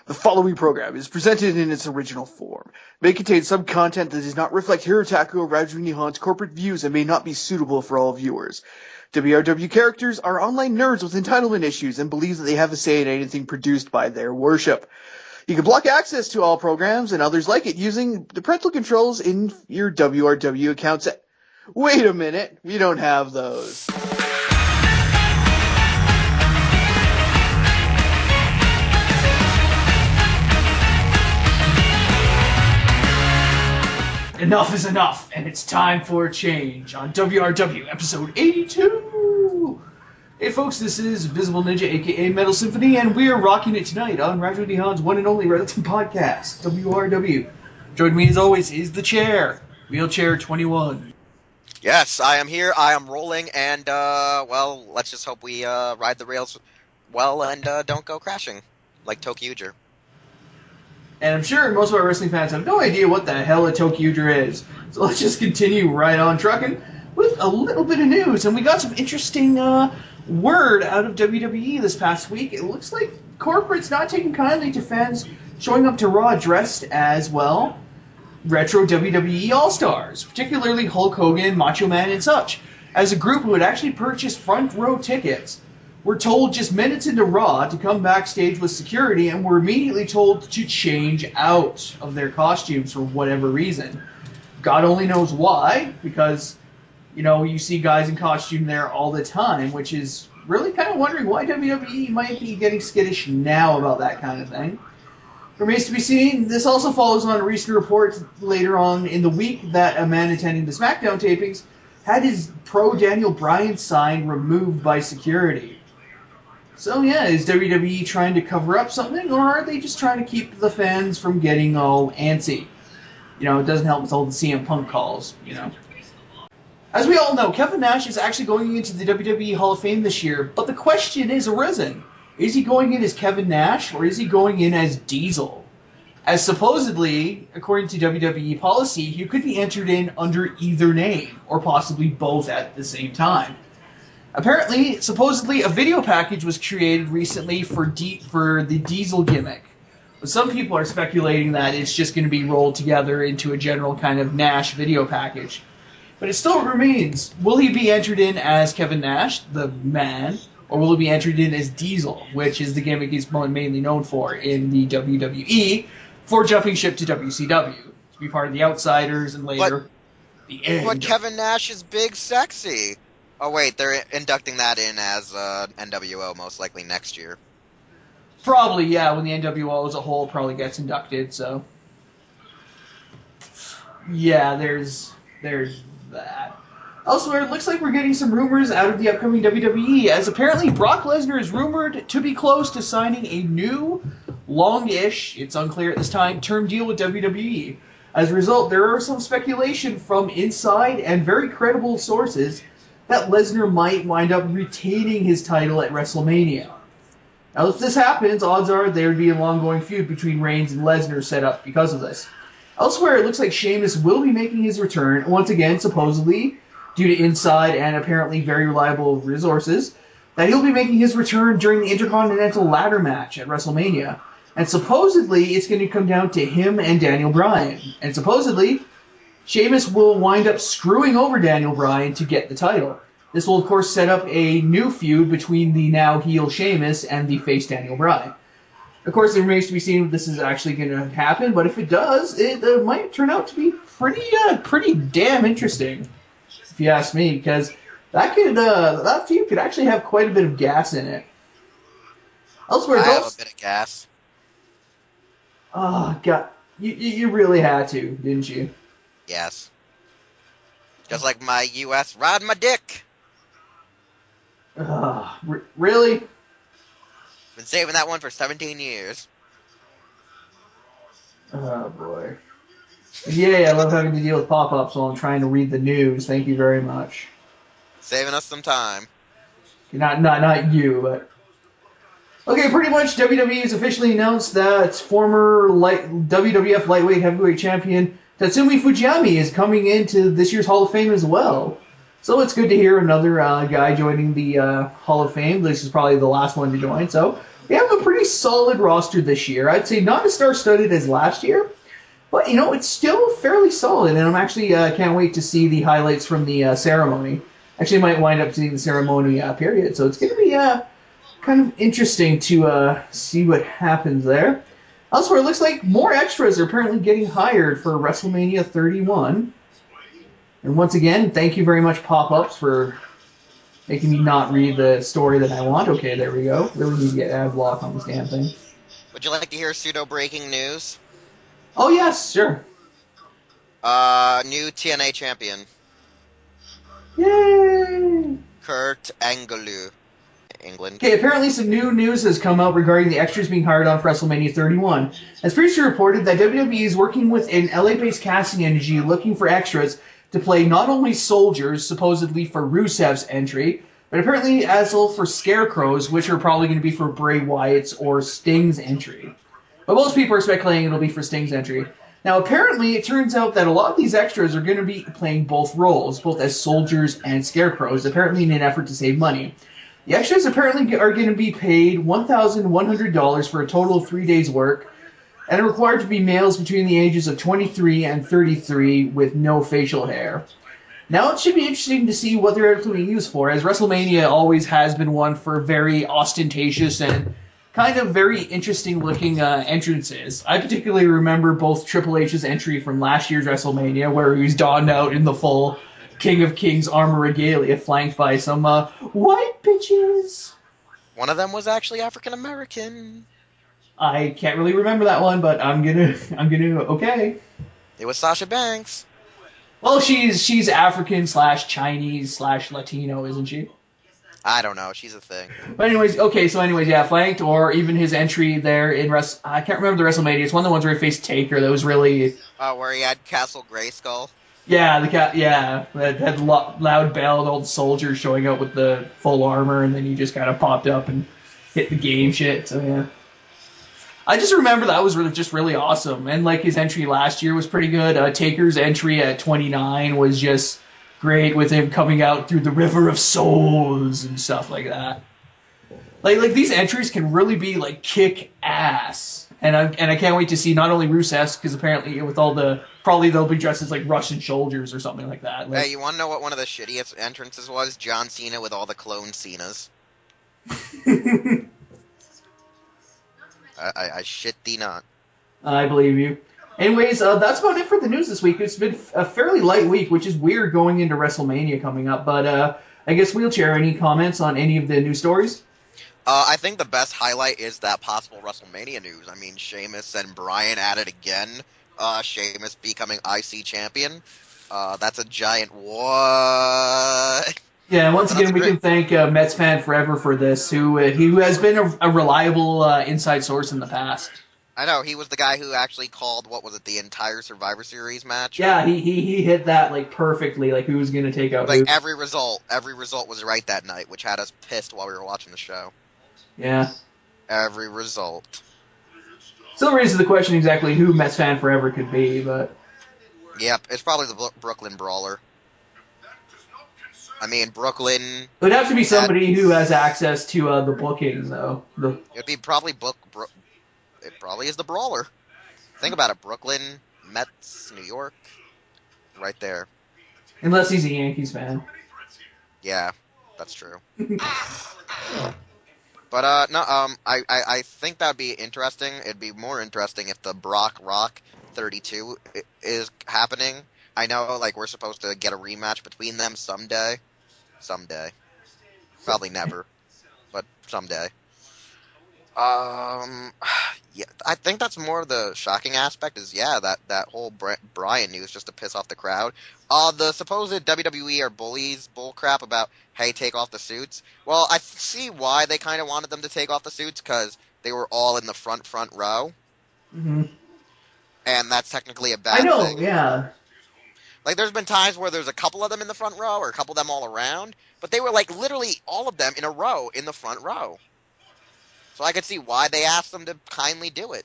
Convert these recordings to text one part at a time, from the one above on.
The following program is presented in its original form. It may contain some content that does not reflect Hirotaka or Raju Nihon's corporate views and may not be suitable for all viewers. WRW characters are online nerds with entitlement issues and believe that they have a say in anything produced by their worship. You can block access to all programs and others like it using the parental controls in your WRW accounts. Wait a minute, we don't have those. Enough is enough, and it's time for a change on WRW episode 82. Hey folks, this is Visible Ninja, aka Metal Symphony, and we're rocking it tonight on Raju Nihon's one and only Relative Podcast, WRW. Joining me as always is the chair, Wheelchair 21. Yes, I am here, I am rolling, and, well, let's just hope we ride the rails well and don't go crashing, like Tokyuger. And I'm sure most of our wrestling fans have no idea what the hell a Tokyuger is. So let's just continue right on trucking with a little bit of news. And we got some interesting word out of WWE this past week. It looks like corporate's not taking kindly to fans showing up to Raw dressed as, well, retro WWE All-Stars, particularly Hulk Hogan, Macho Man, and such. As a group who had actually purchased front row tickets, were told just minutes into Raw to come backstage with security and were immediately told to change out of their costumes for whatever reason. God only knows why, because, you know, you see guys in costume there all the time, which is really kind of wondering why WWE might be getting skittish now about that kind of thing. Remains to be seen. This also follows on a recent report later on in the week that a man attending the SmackDown tapings had his pro Daniel Bryan sign removed by security. So yeah, is WWE trying to cover up something, or are they just trying to keep the fans from getting all antsy? You know, it doesn't help with all the CM Punk calls, you know. As we all know, Kevin Nash is actually going into the WWE Hall of Fame this year, but the question is arisen. Is he going in as Kevin Nash, or is he going in as Diesel? As supposedly, according to WWE policy, he could be entered in under either name, or possibly both at the same time. Apparently, supposedly, a video package was created recently for the Diesel gimmick. But some people are speculating that it's just going to be rolled together into a general kind of Nash video package. But it still remains, will he be entered in as Kevin Nash, the man, or will he be entered in as Diesel, which is the gimmick he's mainly known for in the WWE, for jumping ship to WCW, to be part of the Outsiders and later the end. But Kevin Nash is big sexy. Oh wait, they're inducting that in as NWO most likely next year. Probably, yeah, when the NWO as a whole probably gets inducted, so. Yeah, there's that. Elsewhere, it looks like we're getting some rumors out of the upcoming WWE, as apparently Brock Lesnar is rumored to be close to signing a new, long-ish, it's unclear at this time, term deal with WWE. As a result, there are some speculation from inside and very credible sources that Lesnar might wind up retaining his title at WrestleMania. Now, if this happens, odds are there would be a long-going feud between Reigns and Lesnar set up because of this. Elsewhere, it looks like Sheamus will be making his return, once again, supposedly, due to inside and apparently very reliable resources, that he'll be making his return during the Intercontinental Ladder match at WrestleMania. And supposedly, it's going to come down to him and Daniel Bryan. And supposedly, Sheamus will wind up screwing over Daniel Bryan to get the title. This will, of course, set up a new feud between the now heel Sheamus and the face Daniel Bryan. Of course, it remains to be seen if this is actually going to happen, but if it does, it might turn out to be pretty damn interesting, if you ask me, because that feud could actually have quite a bit of gas in it. Elsewhere, I have a bit of gas. Oh, God. You really had to, didn't you? Yes. Just like my U.S. ride my dick. Really? Been saving that one for 17 years. Oh, boy. Yeah, I love having to deal with pop-ups while I'm trying to read the news. Thank you very much. Saving us some time. Not you, but... Okay, pretty much WWE has officially announced that former WWF Lightweight Heavyweight Champion Tatsumi Fujiyami is coming into this year's Hall of Fame as well. So it's good to hear another guy joining the Hall of Fame. This is probably the last one to join, so they have a pretty solid roster this year. I'd say not as star-studded as last year, but, it's still fairly solid, and I'm actually can't wait to see the highlights from the ceremony. Actually, I might wind up seeing the ceremony period, so it's going to be kind of interesting to see what happens there. Elsewhere, it looks like more extras are apparently getting hired for WrestleMania 31. And once again, thank you very much, Pop-Ups, for making me not read the story that I want. Okay, there we go. Really need to get ad block on this damn thing. Would you like to hear pseudo-breaking news? Oh, yes, sure. New TNA champion. Yay! Kurt Angle. England. Okay, apparently some new news has come out regarding the extras being hired on for WrestleMania 31. As previously reported, that WWE is working with an LA-based casting agency looking for extras to play not only soldiers, supposedly for Rusev's entry, but apparently as well for scarecrows, which are probably going to be for Bray Wyatt's or Sting's entry. But most people are speculating it'll be for Sting's entry. Now, apparently, it turns out that a lot of these extras are going to be playing both roles, both as soldiers and scarecrows, apparently in an effort to save money. The extras apparently are going to be paid $1,100 for a total of 3 days' work, and are required to be males between the ages of 23 and 33 with no facial hair. Now, it should be interesting to see what they're actually used for, as WrestleMania always has been one for very ostentatious and kind of very interesting-looking entrances. I particularly remember both Triple H's entry from last year's WrestleMania, where he was donned out in the full King of Kings armor regalia, flanked by some white bitches. One of them was actually African American. I can't really remember that one, but I'm gonna okay. It was Sasha Banks. Well, she's African / Chinese / Latino, isn't she? I don't know. She's a thing. But anyways, yeah, flanked, or even his entry there in I can't remember the WrestleMania. It's one of the ones where he faced Taker that was really. Where he had Castle Grayskull. Yeah, that had loud belled old soldiers showing up with the full armor, and then he just kind of popped up and hit the game shit. So yeah, I just remember that was just really awesome, and like his entry last year was pretty good. Taker's entry at 29 was just great, with him coming out through the River of Souls and stuff like that. Like these entries can really be like kick ass. And I can't wait to see not only Rusev's, because apparently with all the, probably they'll be dressed as like Russian soldiers or something like that. Hey, you want to know what one of the shittiest entrances was? John Cena with all the clone Cenas. I shit thee not. I believe you. Anyways, that's about it for the news this week. It's been a fairly light week, which is weird going into WrestleMania coming up. But I guess, Wheelchair, any comments on any of the news stories? I think the best highlight is that possible WrestleMania news. I mean, Sheamus and Bryan at it again. Sheamus becoming IC champion. That's a giant what? Yeah, and once again, we can thank Mets Fan Forever for this, who has been a reliable inside source in the past. I know, he was the guy who actually called, the entire Survivor Series match? Yeah, he hit that, like, perfectly, like, who was going to take out who. Every result was right that night, which had us pissed while we were watching the show. Yeah. Every result. Still raises the question exactly who Mets Fan Forever could be, but... Yep, it's probably the Brooklyn Brawler. I mean, Brooklyn... It would have to be somebody who has access to the booking, though. It'd be probably it probably is the Brawler. Think about it, Brooklyn, Mets, New York, right there. Unless he's a Yankees fan. Yeah, that's true. But, no, I think that'd be interesting. It'd be more interesting if the Brock Rock 32 is happening. I know, like, we're supposed to get a rematch between them someday. Someday. Probably never. But someday. Yeah, I think that's more the shocking aspect is, that whole Bryan news just to piss off the crowd. The supposed WWE are bullies bullcrap about, hey, take off the suits. Well, I see why they kind of wanted them to take off the suits, because they were all in the front row. Mm-hmm. And that's technically a bad thing. I know, yeah. Like, there's been times where there's a couple of them in the front row, or a couple of them all around, but they were, like, literally all of them in a row in the front row. So I could see why they asked them to kindly do it.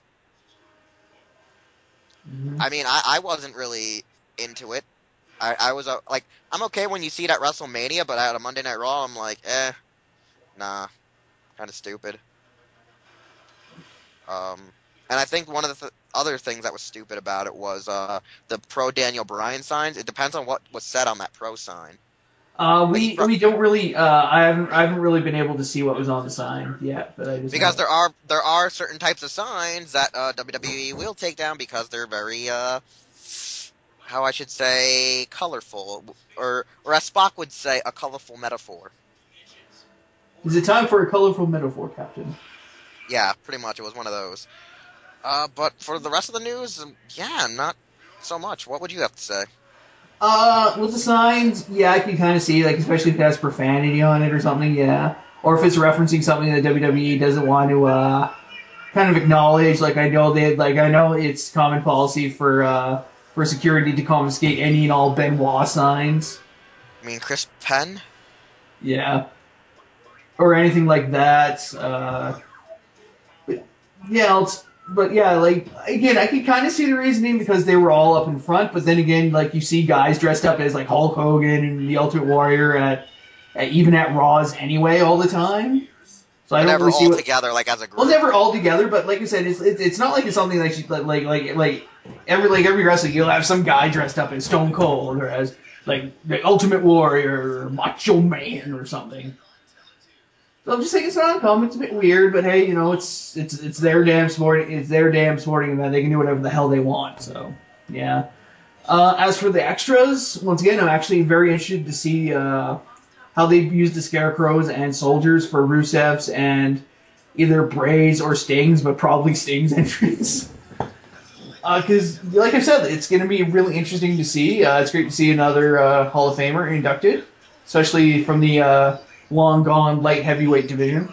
Mm-hmm. I mean, I wasn't really into it. I was, I'm okay when you see it at WrestleMania, but at a Monday Night Raw, I'm like, nah, kind of stupid. And I think one of the other things that was stupid about it was the pro Daniel Bryan signs. It depends on what was said on that pro sign. We don't really. I haven't really been able to see what was on the sign yet, but I just Because know. there are certain types of signs that WWE will take down because they're very how I should say colorful, or as Spock would say, a colorful metaphor. Is it time for a colorful metaphor, Captain? Yeah, pretty much. It was one of those. But for the rest of the news, yeah, not so much. What would you have to say? With the signs, yeah, I can kind of see, like, especially if it has profanity on it or something, yeah. Or if it's referencing something that WWE doesn't want to, kind of acknowledge. Like, I know it's common policy for security to confiscate any and all Benoit signs. I mean, Chris Penn? Yeah. Or anything like that. But yeah, like, again, I can kind of see the reasoning because they were all up in front, but then again, like, you see guys dressed up as, like, Hulk Hogan and the Ultimate Warrior even at Raws anyway all the time. So I don't Never really see all what... together, like, as a group. Well, never all together, but like I said, it's not like it's something like every wrestler, you'll have some guy dressed up as Stone Cold or as, like, the Ultimate Warrior or Macho Man or something. So I'm just saying it's not uncommon. It's a bit weird, but hey, it's their damn sporting event. They can do whatever the hell they want. So yeah. As for the extras, once again, I'm actually very interested to see how they use the Scarecrows and Soldiers for Rusev's and either Bray's or Sting's, but probably Sting's entrance. Because, like I said, it's going to be really interesting to see. It's great to see another Hall of Famer inducted, especially from the long gone light heavyweight division.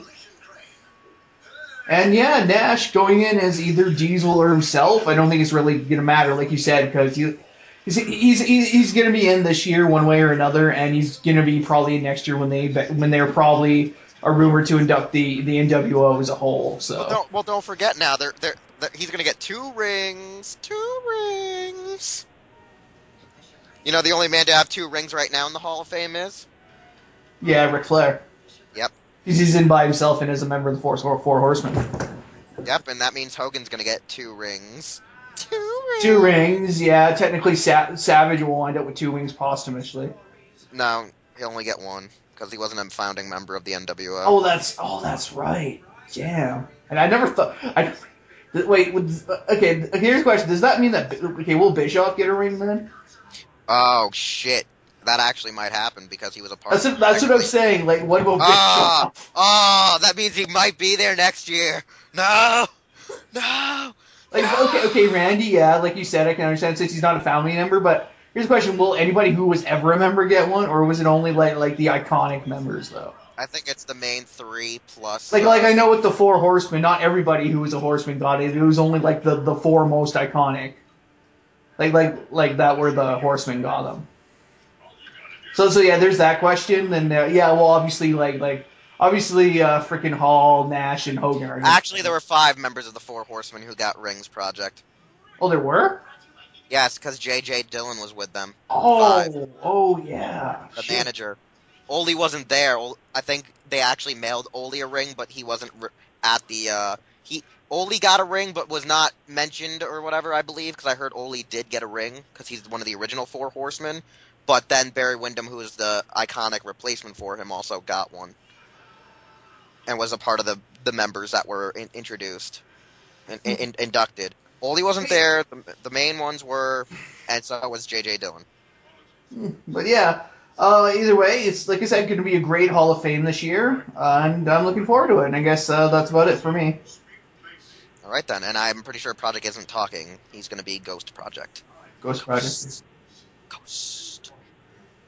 And yeah, Nash going in as either Diesel or himself. I don't think it's really going to matter, like you said, because he's going to be in this year one way or another, and he's going to be probably in next year when they're probably are rumored to induct the NWO as a whole. So don't forget now. He's going to get 2 rings. 2 rings. You know, the only man to have 2 rings right now in the Hall of Fame is? Yeah, Ric Flair. Yep. He's in by himself and as a member of the Four Horsemen. Yep, and that means Hogan's going to get 2 rings. 2 rings. 2 rings, yeah. Technically, Savage will wind up with 2 rings posthumously. No, he'll only get 1 because he wasn't a founding member of the NWO. Oh, that's right. Damn. And I never thought. Wait. Okay. Here's a question. Does that mean that will Bischoff get a ring then? Oh shit. That actually might happen because he was a part of it. That's what I'm saying. Like, what about Bischoff? That means he might be there next year. No! Like, okay, Randy, yeah, like you said, I can understand since he's not a family member, but here's a question. Will anybody who was ever a member get one, or was it only, like the iconic members, though? I think it's the main 3 plus... Like I know with the 4 Horsemen, not everybody who was a Horseman got it. It was only, like, the 4 most iconic. Like that where the Horsemen got them. So yeah, there's that question. Then obviously freaking Hall, Nash, and Hogan are. Actually, there were 5 members of the 4 Horsemen who got rings. Project. Oh, there were. Yes, because J.J. Dillon was with them. Oh yeah. The manager. Ole wasn't there. I think they actually mailed Ole a ring, but he wasn't at the. Ole got a ring, but was not mentioned or whatever. I believe because I heard Ole did get a ring because he's one of the original 4 Horsemen. But then Barry Windham, who was the iconic replacement for him, also got one. And was a part of the members that were introduced and inducted. Ole wasn't there. The main ones were, and so was J.J. Dillon. But yeah, either way, it's, like I said, going to be a great Hall of Fame this year, and I'm looking forward to it. And I guess that's about it for me. All right, then. And I'm pretty sure Project isn't talking. He's going to be Ghost Project. Ghost Project. Ghost.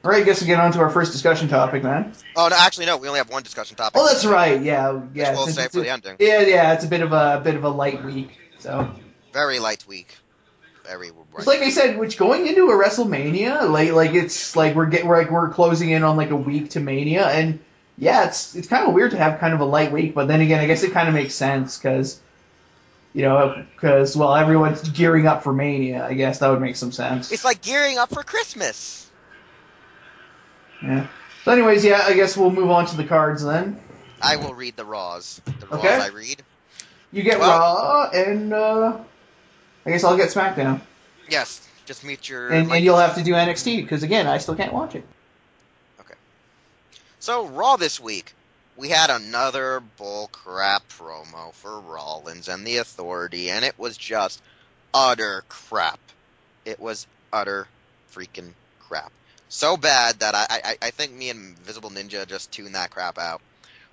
All right, I guess we get on to our first discussion topic, man. Oh, no, actually, no. We only have one discussion topic. Oh, that's right. Yeah. Which we'll save for the ending. Yeah. It's a bit of a light week. So. Very light week. It's like I said, which going into a WrestleMania, like it's like we're closing in on like a week to Mania, and yeah, it's kind of weird to have kind of a light week, but then again, I guess it kind of makes sense because everyone's gearing up for Mania. I guess that would make some sense. It's like gearing up for Christmas. Yeah. So anyways, yeah, I guess we'll move on to the cards then. I will read the Raws. The Raws Okay. I read. You get Raw, and I guess I'll get SmackDown. Yes, just meet your... And you'll have to do NXT, because again, I still can't watch it. Okay. So, Raw this week. We had another bullcrap promo for Rollins and the Authority, and it was just utter crap. It was utter freaking crap. So bad that I think me and Visible Ninja just tuned that crap out.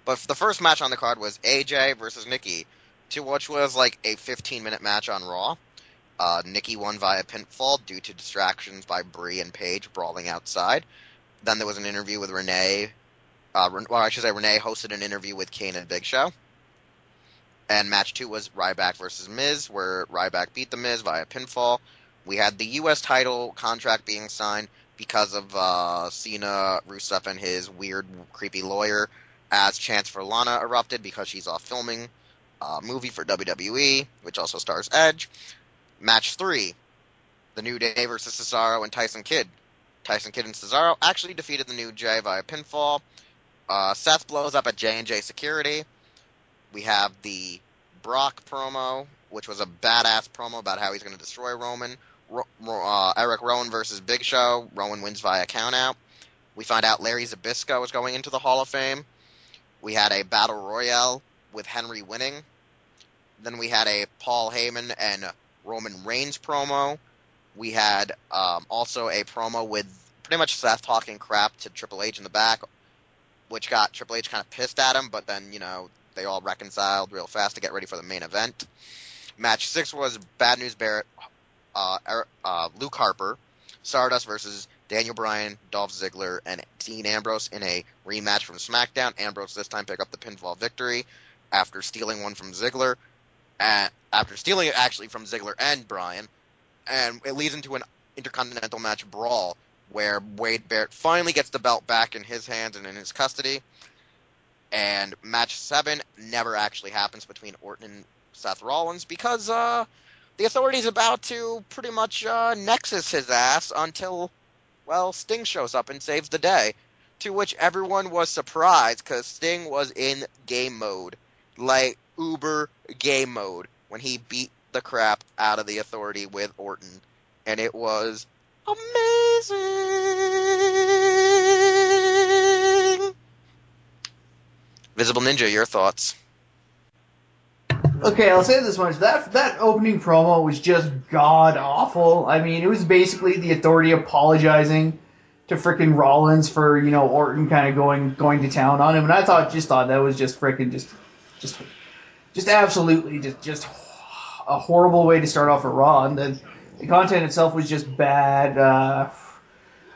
But the first match on the card was AJ versus Nikki, which was like a 15-minute match on Raw. Nikki won via pinfall due to distractions by Brie and Paige brawling outside. Then there was an interview with Renee. Renee hosted an interview with Kane and Big Show. And match 2 was Ryback versus Miz, where Ryback beat the Miz via pinfall. We had the U.S. title contract being signed because of Cena, Rusev, and his weird, creepy lawyer, as chants for Lana erupted because she's off filming a movie for WWE, which also stars Edge. Match 3, The New Day versus Cesaro and Tyson Kidd. Tyson Kidd and Cesaro actually defeated The New Day via pinfall. Seth blows up at J&J Security. We have the Brock promo, which was a badass promo about how he's going to destroy Roman. Eric Rowan versus Big Show. Rowan wins via countout. We find out Larry Zbyszko is going into the Hall of Fame. We had a battle royale with Henry winning. Then we had a Paul Heyman and Roman Reigns promo. We had also a promo with pretty much Seth talking crap to Triple H in the back, which got Triple H kind of pissed at him, but then, they all reconciled real fast to get ready for the main event. Match 6 was Bad News Barrett, Luke Harper, Stardust versus Daniel Bryan, Dolph Ziggler, and Dean Ambrose in a rematch from SmackDown. Ambrose this time picked up the pinfall victory after stealing one from Ziggler, after stealing it actually from Ziggler and Bryan, and it leads into an Intercontinental match brawl where Wade Barrett finally gets the belt back in his hands and in his custody. And match 7 never actually happens between Orton and Seth Rollins because the Authority's about to pretty much Nexus his ass until, Sting shows up and saves the day. To which everyone was surprised because Sting was in game mode. Like, uber game mode when he beat the crap out of the Authority with Orton. And it was amazing! Visible Ninja, your thoughts? Okay, I'll say this much. That opening promo was just god-awful. I mean, it was basically the Authority apologizing to frickin' Rollins for, Orton kind of going to town on him. And I thought that was just frickin' just absolutely just a horrible way to start off a Raw. And the content itself was just bad.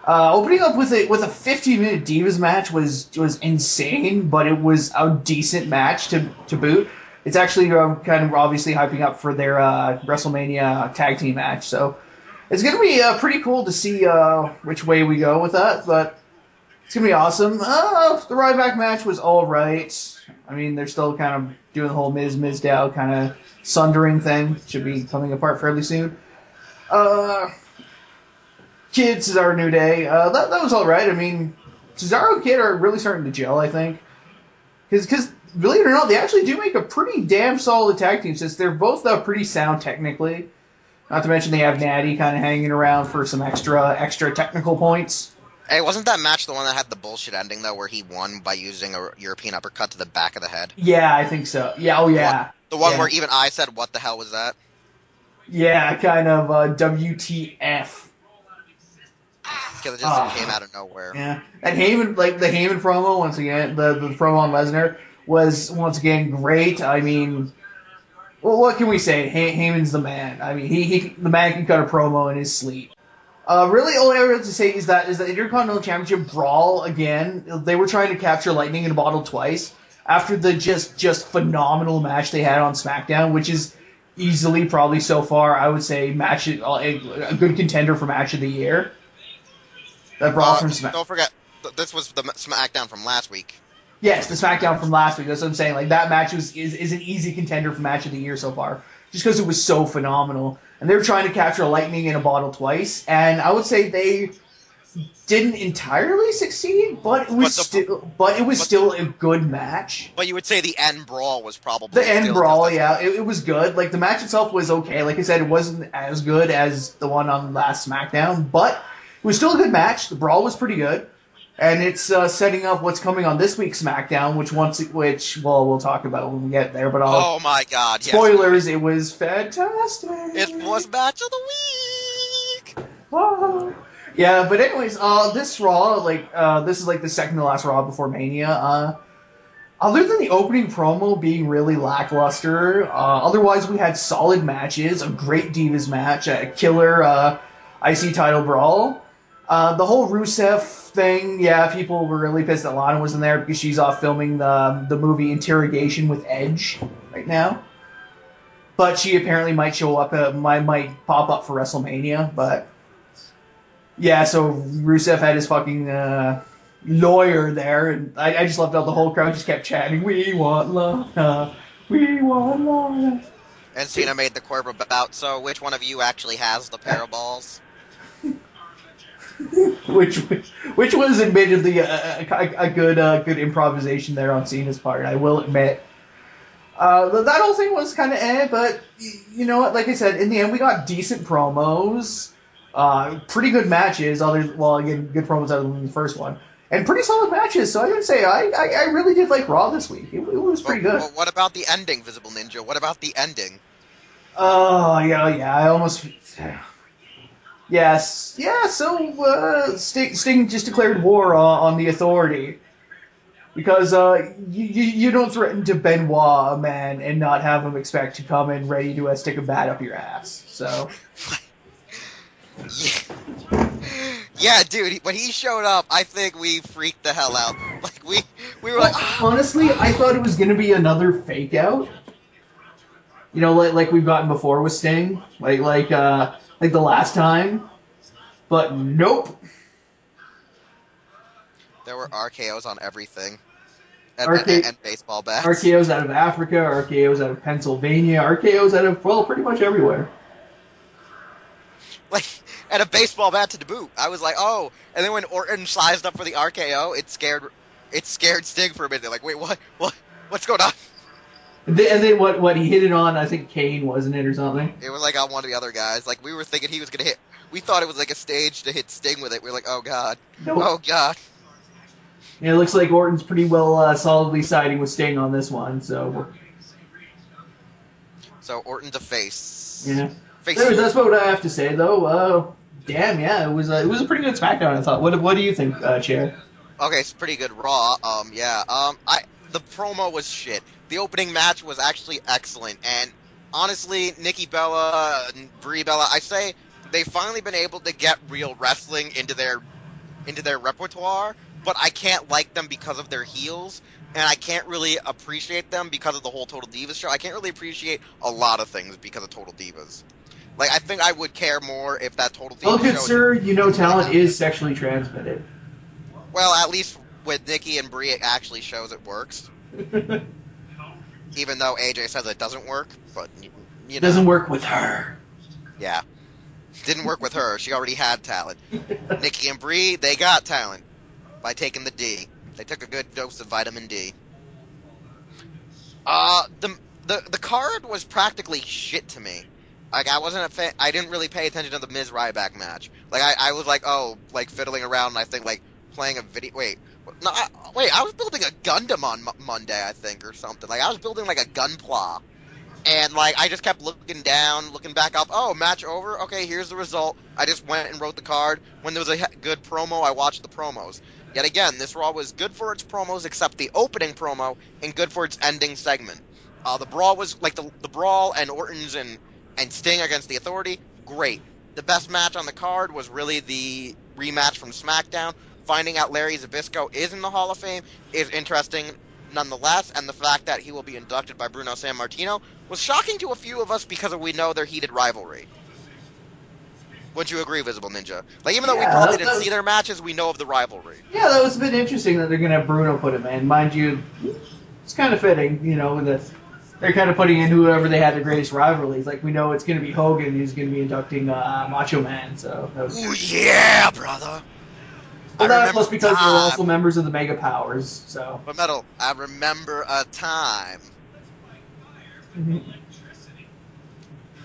Opening up with a 15-minute Divas match was insane, but it was a decent match to boot. It's actually kind of obviously hyping up for their WrestleMania tag team match, so it's going to be pretty cool to see which way we go with that, but it's going to be awesome. The Ryback match was all right. I mean, they're still kind of doing the whole Miz-Dow kind of sundering thing. Should be coming apart fairly soon. Kids is our New Day. That was all right. I mean, Cesaro and Kid are really starting to gel, I think. Because, believe it or not, they actually do make a pretty damn solid tag team, since they're both pretty sound technically. Not to mention they have Natty kind of hanging around for some extra technical points. Hey, wasn't that match the one that had the bullshit ending, though, where he won by using a European uppercut to the back of the head? Yeah, I think so. Yeah, oh yeah. The one where even I said, what the hell was that? Yeah, kind of WTF. Because it just came out of nowhere. Yeah. And Heyman, the Heyman promo, once again, the promo on Lesnar was, once again, great. I mean, well, what can we say? Heyman's the man. I mean, the man can cut a promo in his sleep. Really, all I ever have to say is that the Intercontinental Championship brawl, again, they were trying to capture lightning in a bottle twice after the just phenomenal match they had on SmackDown, which is easily, probably so far, I would say, a good contender for match of the year. That brawl from SmackDown. Don't forget, this was the SmackDown from last week. Yes, the SmackDown from last week. That's what I'm saying. Like, that match is an easy contender for match of the year so far, just because it was so phenomenal. And they were trying to capture lightning in a bottle twice, and I would say they didn't entirely succeed, but it was still a good match. But you would say the end brawl was probably the end brawl. Yeah, it was good. Like the match itself was okay. Like I said, it wasn't as good as the one on last SmackDown, but it was still a good match. The brawl was pretty good, and it's setting up what's coming on this week's SmackDown, which we'll talk about when we get there. But oh my god! Spoilers! Yes. It was fantastic. It was match of the week. Oh. Yeah, but anyways, this Raw, this is like the second to last Raw before Mania. Other than the opening promo being really lackluster, otherwise we had solid matches, a great Divas match, a killer IC title brawl. The whole Rusev thing, yeah, people were really pissed that Lana wasn't there because she's off filming the movie Interrogation with Edge right now. But she apparently might show up, might pop up for WrestleMania, but... Yeah, so Rusev had his fucking lawyer there, and I just loved how the whole crowd just kept chanting, "We want Lana, we want Lana." And Cena made the corporate bout, so which one of you actually has the pair of balls? which was admittedly a good improvisation there on Cena's part, I will admit. That whole thing was kind of but you know what, like I said, in the end we got decent promos. Pretty good matches, again, good promos other than the first one. And pretty solid matches, so I would say I really did like Raw this week. It was pretty good. Well, what about the ending, Visible Ninja? What about the ending? Oh, yeah, I almost... Yes. Yeah, so Sting just declared war on the Authority. Because you don't threaten to Benoit, a man, and not have him expect to come in ready to stick a bat up your ass, so... Yeah, dude, when he showed up, I think we freaked the hell out. Like, we were like... Honestly, I thought it was going to be another fake out. You know, like we've gotten before with Sting. Like the last time. But nope. There were RKOs on everything. And baseball bats. RKOs out of Africa, RKOs out of Pennsylvania, RKOs out of, pretty much everywhere. Like... And a baseball bat to boot. I was like, oh. And then when Orton sized up for the RKO, it scared Sting for a minute. They're like, wait, what's going on? And then what he hit it on, I think Kane, wasn't it, or something? It was like on one of the other guys. Like, we were thinking he was going to hit. We thought it was like a stage to hit Sting with it. We were like, oh, God. Nope. Oh, God. Yeah, it looks like Orton's pretty well solidly siding with Sting on this one, so... So, Orton's a face. Yeah. That's what I have to say, though. Damn, yeah, it was a pretty good SmackDown, I thought. What do you think, Chair? Okay, it's pretty good Raw. The promo was shit. The opening match was actually excellent, and honestly, Nikki Bella and Brie Bella, I say they've finally been able to get real wrestling into their repertoire, but I can't like them because of their heels. And I can't really appreciate them because of the whole Total Divas show. I can't really appreciate a lot of things because of Total Divas. Like, I think I would care more if that Total Divas show... Oh, good sir, you know talent is sexually transmitted. Well, at least with Nikki and Brie, it actually shows it works. Even though AJ says it doesn't work, but, you know. It doesn't work with her. Yeah. Didn't work with her. She already had talent. Nikki and Brie, they got talent by taking the D. They took a good dose of vitamin D. The card was practically shit to me. Like, I wasn't a fan. I didn't really pay attention to the Miz Ryback match. Like, I was like, fiddling around, and I think, playing a video. Wait, I was building a Gundam on Monday, I think, or something. Like, I was building, a Gunpla. And, I just kept looking down, looking back up. Oh, match over? Okay, here's the result. I just went and wrote the card. When there was a good promo, I watched the promos. Yet again, this Raw was good for its promos, except the opening promo, and good for its ending segment. The brawl was, the brawl and Orton's and Sting against the Authority, great. The best match on the card was really the rematch from SmackDown. Finding out Larry Zbyszko is in the Hall of Fame is interesting nonetheless, and the fact that he will be inducted by Bruno Sammartino was shocking to a few of us because we know their heated rivalry. Would you agree, Visible Ninja? Even though we probably didn't see their matches, we know of the rivalry. Yeah, that was a bit interesting that they're going to have Bruno put him in. Mind you, it's kind of fitting, they're kind of putting in whoever they had the greatest rivalries. We know it's going to be Hogan who's going to be inducting Macho Man, so... Ooh, yeah, brother! Well, I that remember plus because a they're time. also members of the Mega Powers, so. But Metal, I remember a time. Mhm.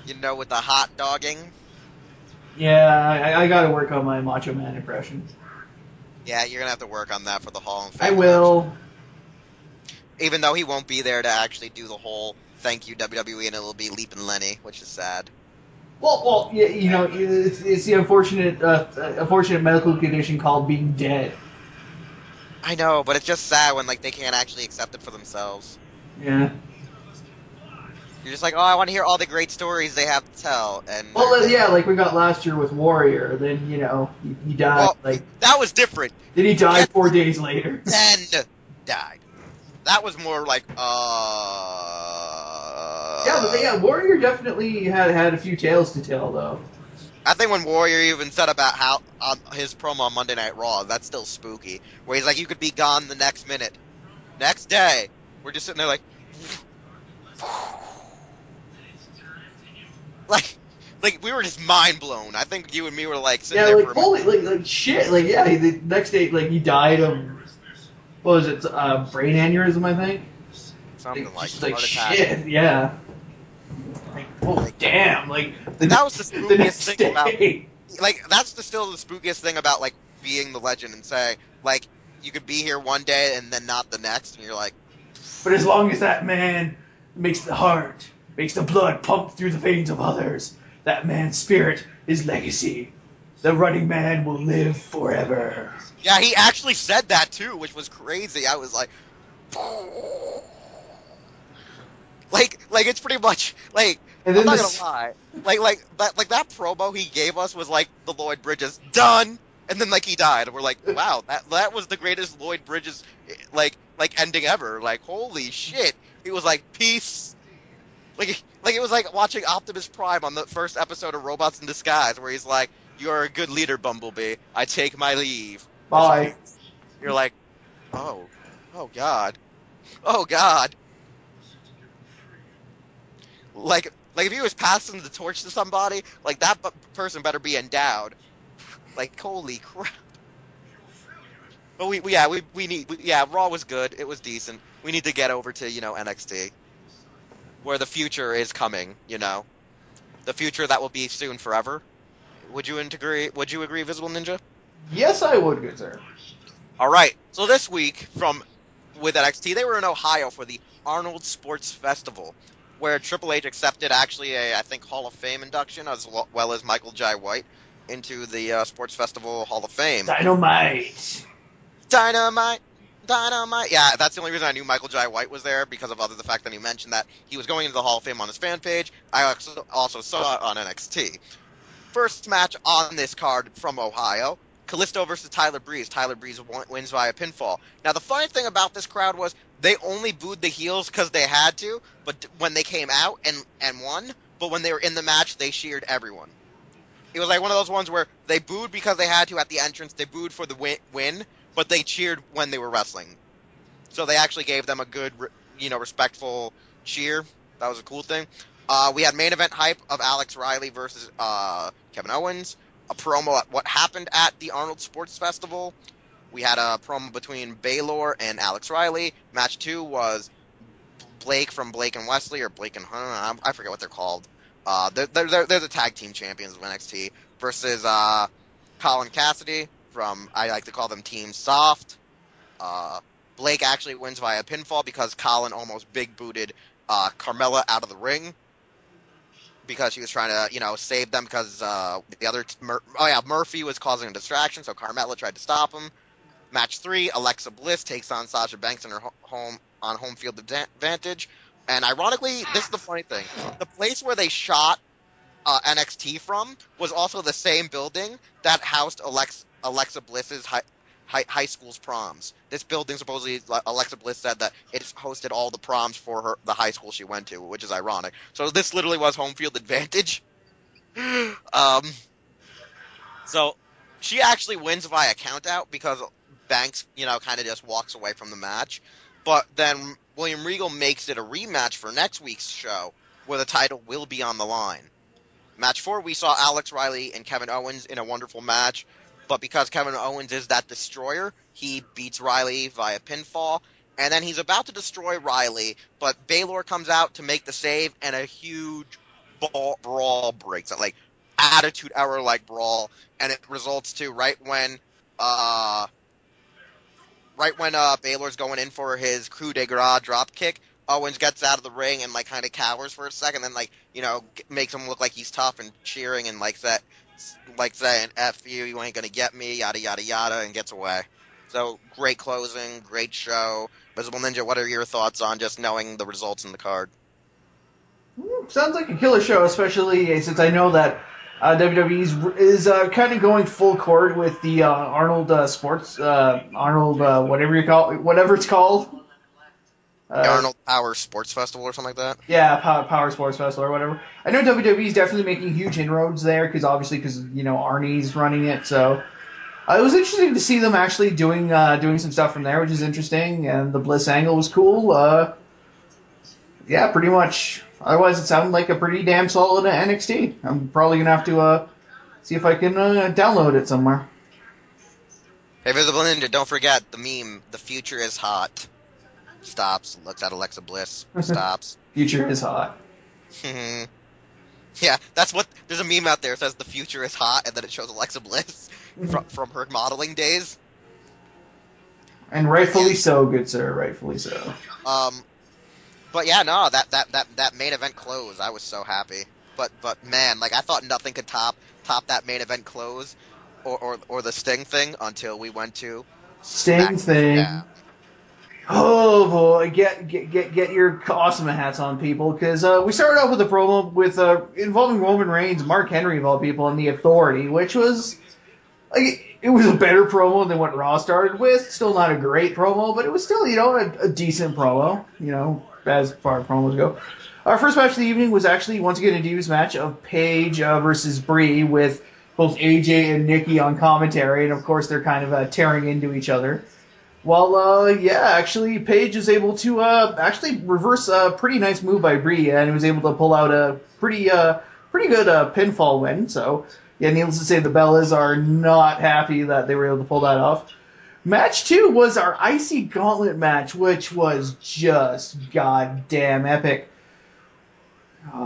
You know, with the hot dogging. Yeah, I gotta work on my Macho Man impression. Yeah, you're gonna have to work on that for the Hall of I Fame induction. will. Even though he won't be there to actually do the whole thank you WWE, and it'll be Leapin' Lenny, which is sad. Well, yeah, it's the unfortunate medical condition called being dead. I know, but it's just sad when like they can't actually accept it for themselves. Yeah. You're just like, oh, I want to hear all the great stories they have to tell, and they're Well, dead. yeah, like we got last year with Warrior. Then he died. Well, Like that was different. then he died Yeah. 4 days later. Then died. That was more like, Yeah, but yeah, Warrior definitely had a few tales to tell though. I think when Warrior even said about how his promo on Monday Night Raw, that's still spooky. Where he's like, you could be gone the next minute, next day. We're just sitting there like, like we were just mind blown. I think you and me were like sitting Yeah, there like for a moment. holy, like shit, like yeah. The next day, like he died of what was it? Brain aneurysm, I think. Something like Just like heart attack. shit, yeah. Like, oh damn! Like That was the the spookiest next thing day. about, like, that's still the spookiest thing about like being the legend and saying like you could be here one day and then not the next, and you're like, But as long as that man makes the blood pump through the veins of others, that man's spirit is legacy. The running man will live forever. yeah, he actually said that too, which was crazy. I was like, like it's pretty much like. And I'm then not gonna lie, like that promo he gave us was like the Lloyd Bridges done, and then like he died, and we're like, wow, that was the greatest Lloyd Bridges like ending ever. Like holy shit, he was like peace. Like it was like watching Optimus Prime on the first episode of Robots in Disguise, where he's like, "You're a good leader, Bumblebee. I take my leave." bye. You're like, oh, oh God, oh God. Like if he was passing the torch to somebody, like that person better be endowed. Like holy crap. But yeah, Raw was good. It was decent. We need to get over to NXT, where the future is coming. The future that will be soon forever. Would you agree? Would you agree, Visible Ninja? Yes, I would, good sir. All right. So this week with NXT, they were in Ohio for the Arnold Sports Festival, where Triple H accepted actually I think Hall of Fame induction as well as Michael Jai White into the Sports Festival Hall of Fame. Dynamite. Dynamite. Yeah, that's the only reason I knew Michael Jai White was there, because of the fact that he mentioned that he was going into the Hall of Fame on his fan page. I also saw it on NXT. First match on this card from Ohio, Kalisto versus Tyler Breeze. Tyler Breeze wins via pinfall. Now, the funny thing about this crowd was they only booed the heels because they had to, but when they came out and won, but when they were in the match, they cheered everyone. It was like one of those ones where they booed because they had to at the entrance, they booed for the win, but they cheered when they were wrestling. So they actually gave them a good, respectful cheer. That was a cool thing. We had main event hype of Alex Riley versus Kevin Owens. A promo at what happened at the Arnold Sports Festival. We had a promo between Baylor and Alex Riley. Match 2 was Blake from Blake and Wesley, or Blake and Hunter. I forget what they're called. They're the tag team champions of NXT versus Colin Cassidy from, I like to call them Team Soft. Blake actually wins via pinfall because Colin almost big booted Carmella out of the ring because she was trying to, save them because the other Murphy was causing a distraction, so Carmella tried to stop him. Match 3, Alexa Bliss takes on Sasha Banks in her home field advantage. And ironically, this is the funny thing: the place where they shot NXT from was also the same building that housed Alexa Bliss's high school's proms. This building, supposedly, Alexa Bliss said that it hosted all the proms for the high school she went to, which is ironic. So this literally was home field advantage. So she actually wins via countout because Banks, kind of just walks away from the match. But then William Regal makes it a rematch for next week's show, where the title will be on the line. Match 4, we saw Alex Riley and Kevin Owens in a wonderful match. but because Kevin Owens is that destroyer, he beats Riley via pinfall, and then he's about to destroy Riley, but Baylor comes out to make the save, and a huge brawl breaks out, like Attitude Era like brawl, and it results to Baylor's going in for his coup de grace drop kick. Owens gets out of the ring and like kind of cowers for a second, then makes him look like he's tough and cheering and like saying "F you, you ain't gonna get me," yada yada yada, and gets away. So great closing, great show. Visible Ninja, what are your thoughts on just knowing the results in the card? Sounds like a killer show, especially since I know that WWE is kind of going full court with the Arnold whatever it's called. The Arnold Power Sports Festival or something like that? Yeah, Power Sports Festival or whatever. I know WWE is definitely making huge inroads there because Arnie's running it. So it was interesting to see them actually doing some stuff from there, which is interesting. And the Bliss angle was cool. Yeah, pretty much. Otherwise, it sounded like a pretty damn solid NXT. I'm probably gonna have to see if I can download it somewhere. Hey, Visible Ninja, don't forget the meme. The future is hot. Stops, looks at Alexa Bliss, stops. Future is hot. Yeah, there's a meme out there that says the future is hot, and then it shows Alexa Bliss from her modeling days. And rightfully so, good sir, rightfully so. But yeah, no, that main event close, I was so happy. But man, like I thought nothing could top that main event close, or the Sting thing until we went to Sting thing. Yeah. Oh boy, get your awesome hats on, people, because we started off with a promo with involving Roman Reigns, Mark Henry of all people, and the Authority, which was it was a better promo than what Raw started with. Still not a great promo, but it was still a decent promo, as far as promos go. Our first match of the evening was actually once again a Divas match of Paige versus Brie with both AJ and Nikki on commentary, and of course they're kind of tearing into each other. Well, actually, Paige was able to actually reverse a pretty nice move by Brie, and was able to pull out a pretty good pinfall win. So, yeah, needless to say, the Bellas are not happy that they were able to pull that off. Match 2 was our Icy Gauntlet match, which was just goddamn epic. And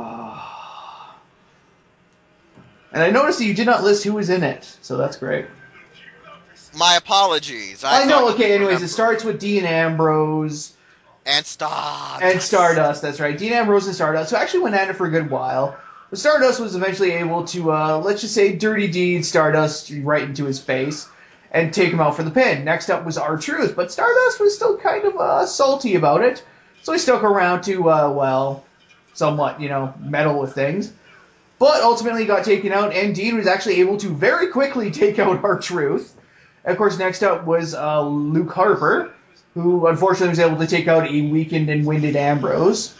I noticed that you did not list who was in it, so that's great. My apologies. I know, okay, anyways, it starts with Dean Ambrose. And Stardust. And Stardust, that's right. Dean Ambrose and Stardust, who actually went at it for a good while. But Stardust was eventually able to, let's just say, dirty deed Stardust right into his face and take him out for the pin. Next up was R-Truth, but Stardust was still kind of salty about it. So he stuck around to, somewhat, meddle with things. But ultimately he got taken out, and Dean was actually able to very quickly take out R-Truth. Of course, next up was Luke Harper, who unfortunately was able to take out a weakened and winded Ambrose.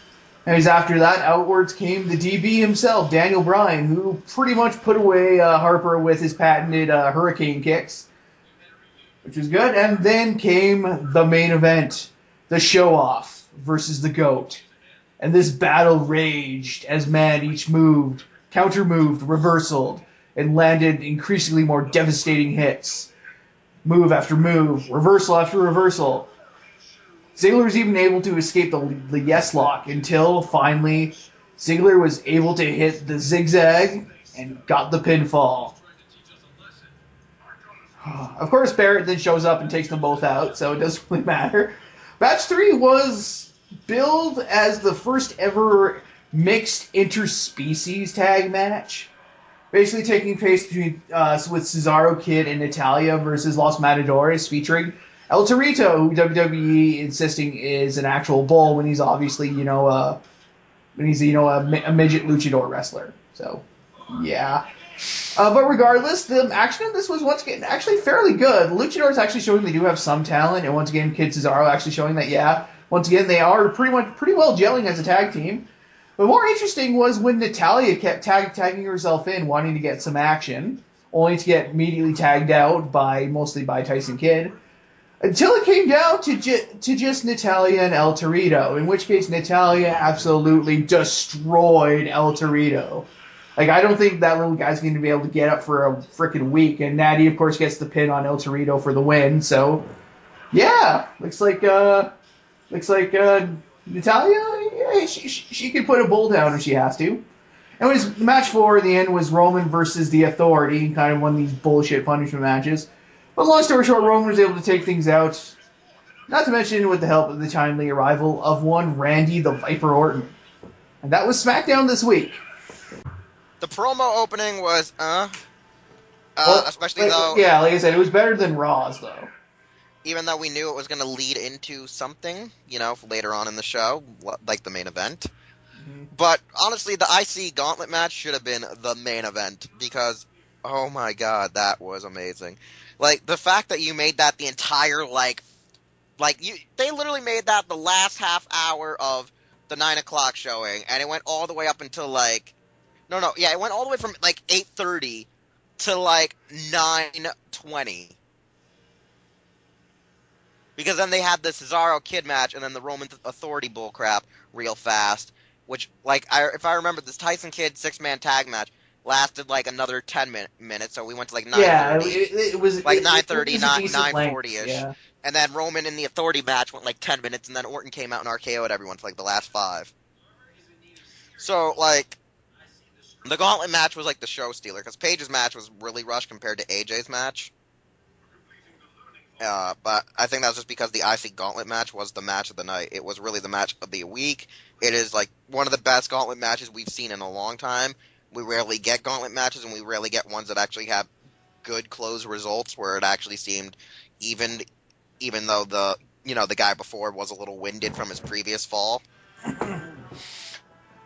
And after that, outwards came the DB himself, Daniel Bryan, who pretty much put away Harper with his patented hurricane kicks, which was good. And then came the main event, the show-off versus the GOAT. And this battle raged as man each moved, counter-moved, reversaled, and landed increasingly more devastating hits. Move after move, reversal after reversal. Ziggler was even able to escape the yes lock until finally Ziggler was able to hit the zigzag and got the pinfall. Of course, Barrett then shows up and takes them both out, so it doesn't really matter. Match 3 was billed as the first ever mixed interspecies tag match. Basically taking place between with Cesaro, Kid, and Natalya versus Los Matadores, featuring El Torito, who WWE insisting is an actual bull when he's obviously, a midget luchador wrestler. So, yeah. But regardless, the action in this was once again actually fairly good. The luchadors actually showing they do have some talent, and once again, Kid Cesaro actually showing that, once again, they are pretty well gelling as a tag team. But more interesting was when Natalya kept tagging herself in, wanting to get some action, only to get immediately tagged out mostly by Tyson Kidd, until it came down to just Natalya and El Torito, in which case Natalya absolutely destroyed El Torito. Like, I don't think that little guy's going to be able to get up for a freaking week. And Natty, of course, gets the pin on El Torito for the win. So, yeah, looks like Natalia, yeah, she could put a bull down if she has to. Anyways, match 4 in the end was Roman versus the Authority, kind of one of these bullshit punishment matches. But long story short, Roman was able to take things out, not to mention with the help of the timely arrival of one Randy the Viper Orton. And that was SmackDown this week. The promo opening was, especially though... Yeah, like I said, it was better than Raw's, though. Even though we knew it was going to lead into something, later on in the show, like the main event. But honestly, the IC Gauntlet match should have been the main event because, oh my god, that was amazing. Like, the fact that you made that the entire, they literally made that the last half hour of the 9 o'clock showing, and it went all the way up until, it went all the way from, 8:30 to, 9:20. Because then they had the Cesaro Kid match and then the Roman Authority bullcrap real fast. Which, if I remember, this Tyson Kidd 6-man tag match lasted, another 10 minutes, so we went to, 9:30. Yeah, it was... 9:30, 9:40-ish. Yeah. And then Roman in the Authority match went, 10 minutes, and then Orton came out and RKO'd everyone for, the last 5. So, the Gauntlet match was, the show stealer, because Paige's match was really rushed compared to AJ's match. But I think that was just because the IC Gauntlet match was the match of the night. It was really the match of the week. It is, one of the best Gauntlet matches we've seen in a long time. We rarely get Gauntlet matches, and we rarely get ones that actually have good close results, where it actually seemed even though the guy before was a little winded from his previous fall.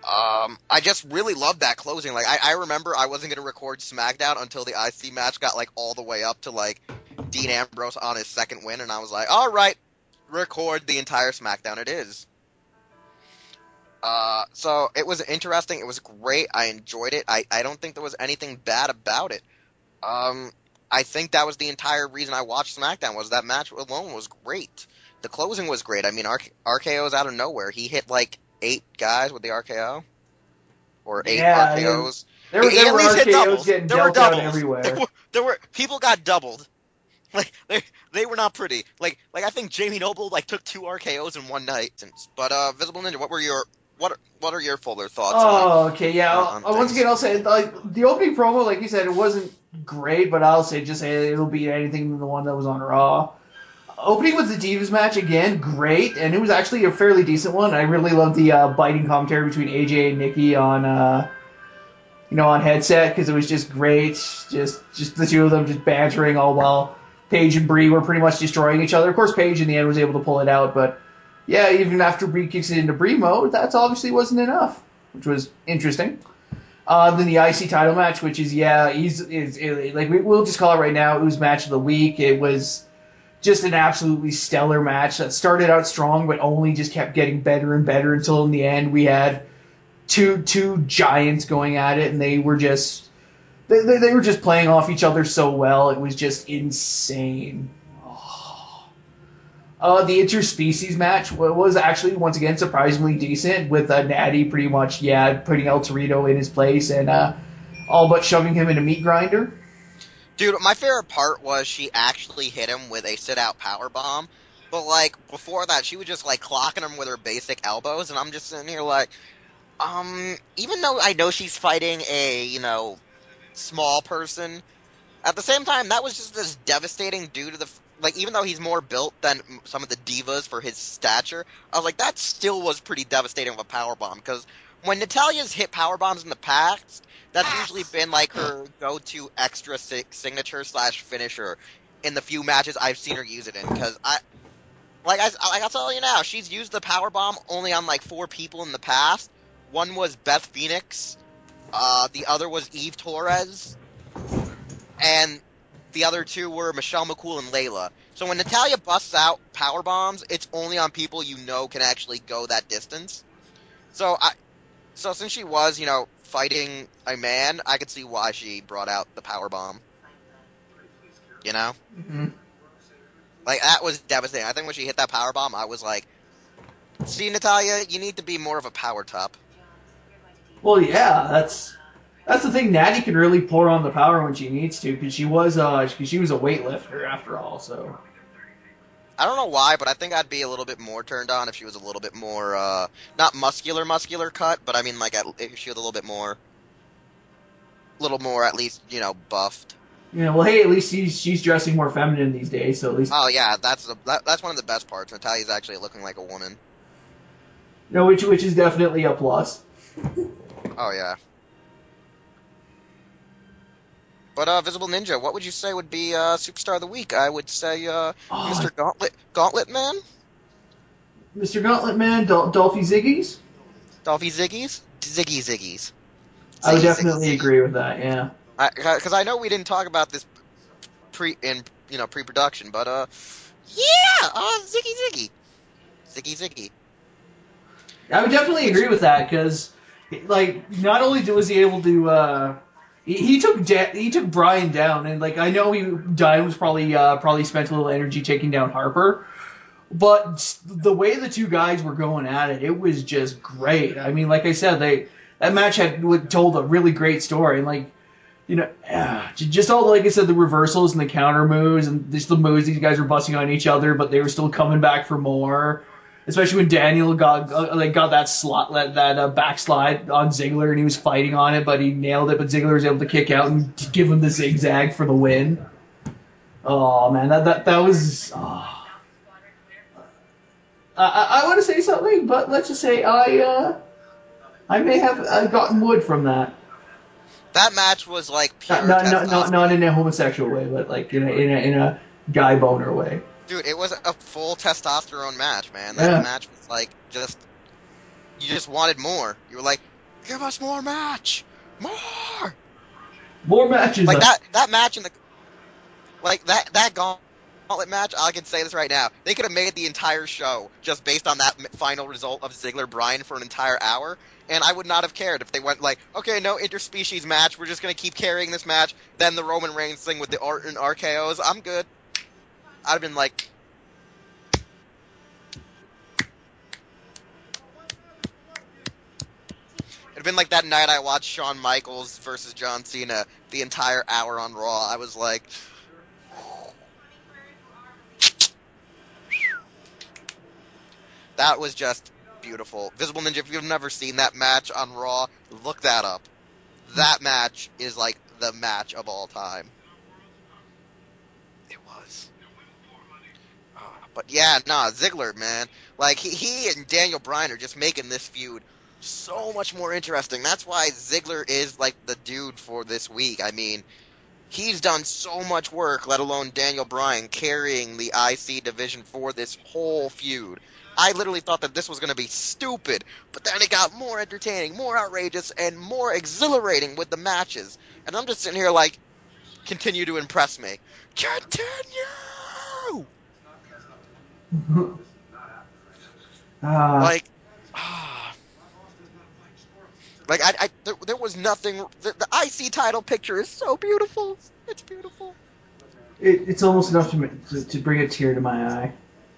I just really loved that closing. I remember I wasn't going to record SmackDown until the IC match got, all the way up to, Dean Ambrose on his second win, and I was like, alright, record the entire SmackDown it is. So, it was interesting, it was great, I enjoyed it, I don't think there was anything bad about it. I think that was the entire reason I watched SmackDown, was that match alone was great. The closing was great, I mean, RKO's out of nowhere, he hit 8 guys with the RKO? Or 8 RKOs. There were RKOs getting dealt out everywhere. People got doubled. They were not pretty. I think Jamie Noble took 2 RKOs in one night. But Visible Ninja, what are your fuller thoughts? Okay, yeah. Once again, I'll say the opening promo, like you said, it wasn't great, but I'll say it'll beat anything than the one that was on Raw. Opening with the Divas match again, great, and it was actually a fairly decent one. I really loved the biting commentary between AJ and Nikki on on headset because it was just great. Just the two of them just bantering all while Paige and Brie were pretty much destroying each other. Of course, Paige in the end was able to pull it out, but yeah, even after Brie kicks it into Brie mode, that obviously wasn't enough, which was interesting. Then the IC title match, which is we'll just call it right now. It was match of the week. It was just an absolutely stellar match that started out strong, but only just kept getting better and better until in the end we had two giants going at it, and they were just playing off each other so well. It was just insane. The interspecies match was actually, once again, surprisingly decent, with Natty pretty much, putting El Torito in his place and all but shoving him in a meat grinder. Dude, my favorite part was she actually hit him with a sit-out powerbomb, but, before that, she was just, clocking him with her basic elbows, and I'm just sitting here even though I know she's fighting a, small person, at the same time, that was just as devastating due to the... even though he's more built than some of the divas for his stature, I was like, that still was pretty devastating of a powerbomb, because when Natalia's hit powerbombs in the past, that's usually been, her go-to extra signature/finisher in the few matches I've seen her use it in, because I'll tell you now, she's used the powerbomb only on, 4 people in the past. One was Beth Phoenix, the other was Eve Torres, and the other 2 were Michelle McCool and Layla. So when Natalya busts out power bombs, it's only on people can actually go that distance. So since she was, fighting a man, I could see why she brought out the power bomb. Mm-hmm. That was devastating. I think when she hit that power bomb, I was like, see, Natalya, you need to be more of a power top. Well, yeah, that's That's the thing. Natty can really pour on the power when she needs to, because she was a weightlifter after all. So I don't know why, but I think I'd be a little bit more turned on if she was a little bit more, not muscular cut, but I mean, like, if she was a little more, at least, buffed. yeah. Well, hey, at least she's dressing more feminine these days. So at least Oh yeah, that's one of the best parts. Natalia's actually looking like a woman. which is definitely a plus. Oh yeah. But Visible Ninja, what would you say would be Superstar of the Week? I would say Mr. Gauntlet Man? Mr. Gauntlet Man, Dolphy Ziggy's? Dolphy Ziggy's? Ziggy's. I would definitely agree with that, yeah. Because I know we didn't talk about this pre-production, but Ziggy. Ziggy. I would definitely agree with that, because, like, not only was he able to, he took Bryan down, and, like, I know Diane was probably spent a little energy taking down Harper, but the way the two guys were going at it, it was just great. I mean, like I said, that match had told a really great story, and, like, just all, like I said, the reversals and the counter moves, and just the moves these guys were busting on each other, but they were still coming back for more. Especially when Daniel got that backslide on Ziggler, and he was fighting on it, but he nailed it. But Ziggler was able to kick out and give him the zigzag for the win. Oh man, that was. Oh. I want to say something, but let's just say I may have gotten wood from that. That match was like pure not in a homosexual way, but like in a guy boner way. Dude, it was a full testosterone match, man. That match was like you just wanted more. You were like, give us more match, more matches. Like that match in the that gauntlet match. I can say this right now. They could have made the entire show just based on that final result of Ziggler Bryan for an entire hour, and I would not have cared if they went like, okay, no interspecies match. We're just gonna keep carrying this match. Then the Roman Reigns thing with the Orton RKO's. I'm good. I'd have been like, it'd been like that night I watched Shawn Michaels versus John Cena the entire hour on Raw. I was like, that was just beautiful. Visible Ninja, if you've never seen that match on Raw, look that up. That match is like the match of all time. It was. But yeah, Ziggler, man. Like, he and Daniel Bryan are just making this feud so much more interesting. That's why Ziggler is, like, the dude for this week. I mean, he's done so much work, let alone Daniel Bryan carrying the IC division for this whole feud. I literally thought that this was going to be stupid, but then it got more entertaining, more outrageous, and more exhilarating with the matches. And I'm just sitting here like, continue to impress me. Continue! There was nothing. The IC title picture is so beautiful. It's beautiful. It's almost enough to bring a tear to my eye.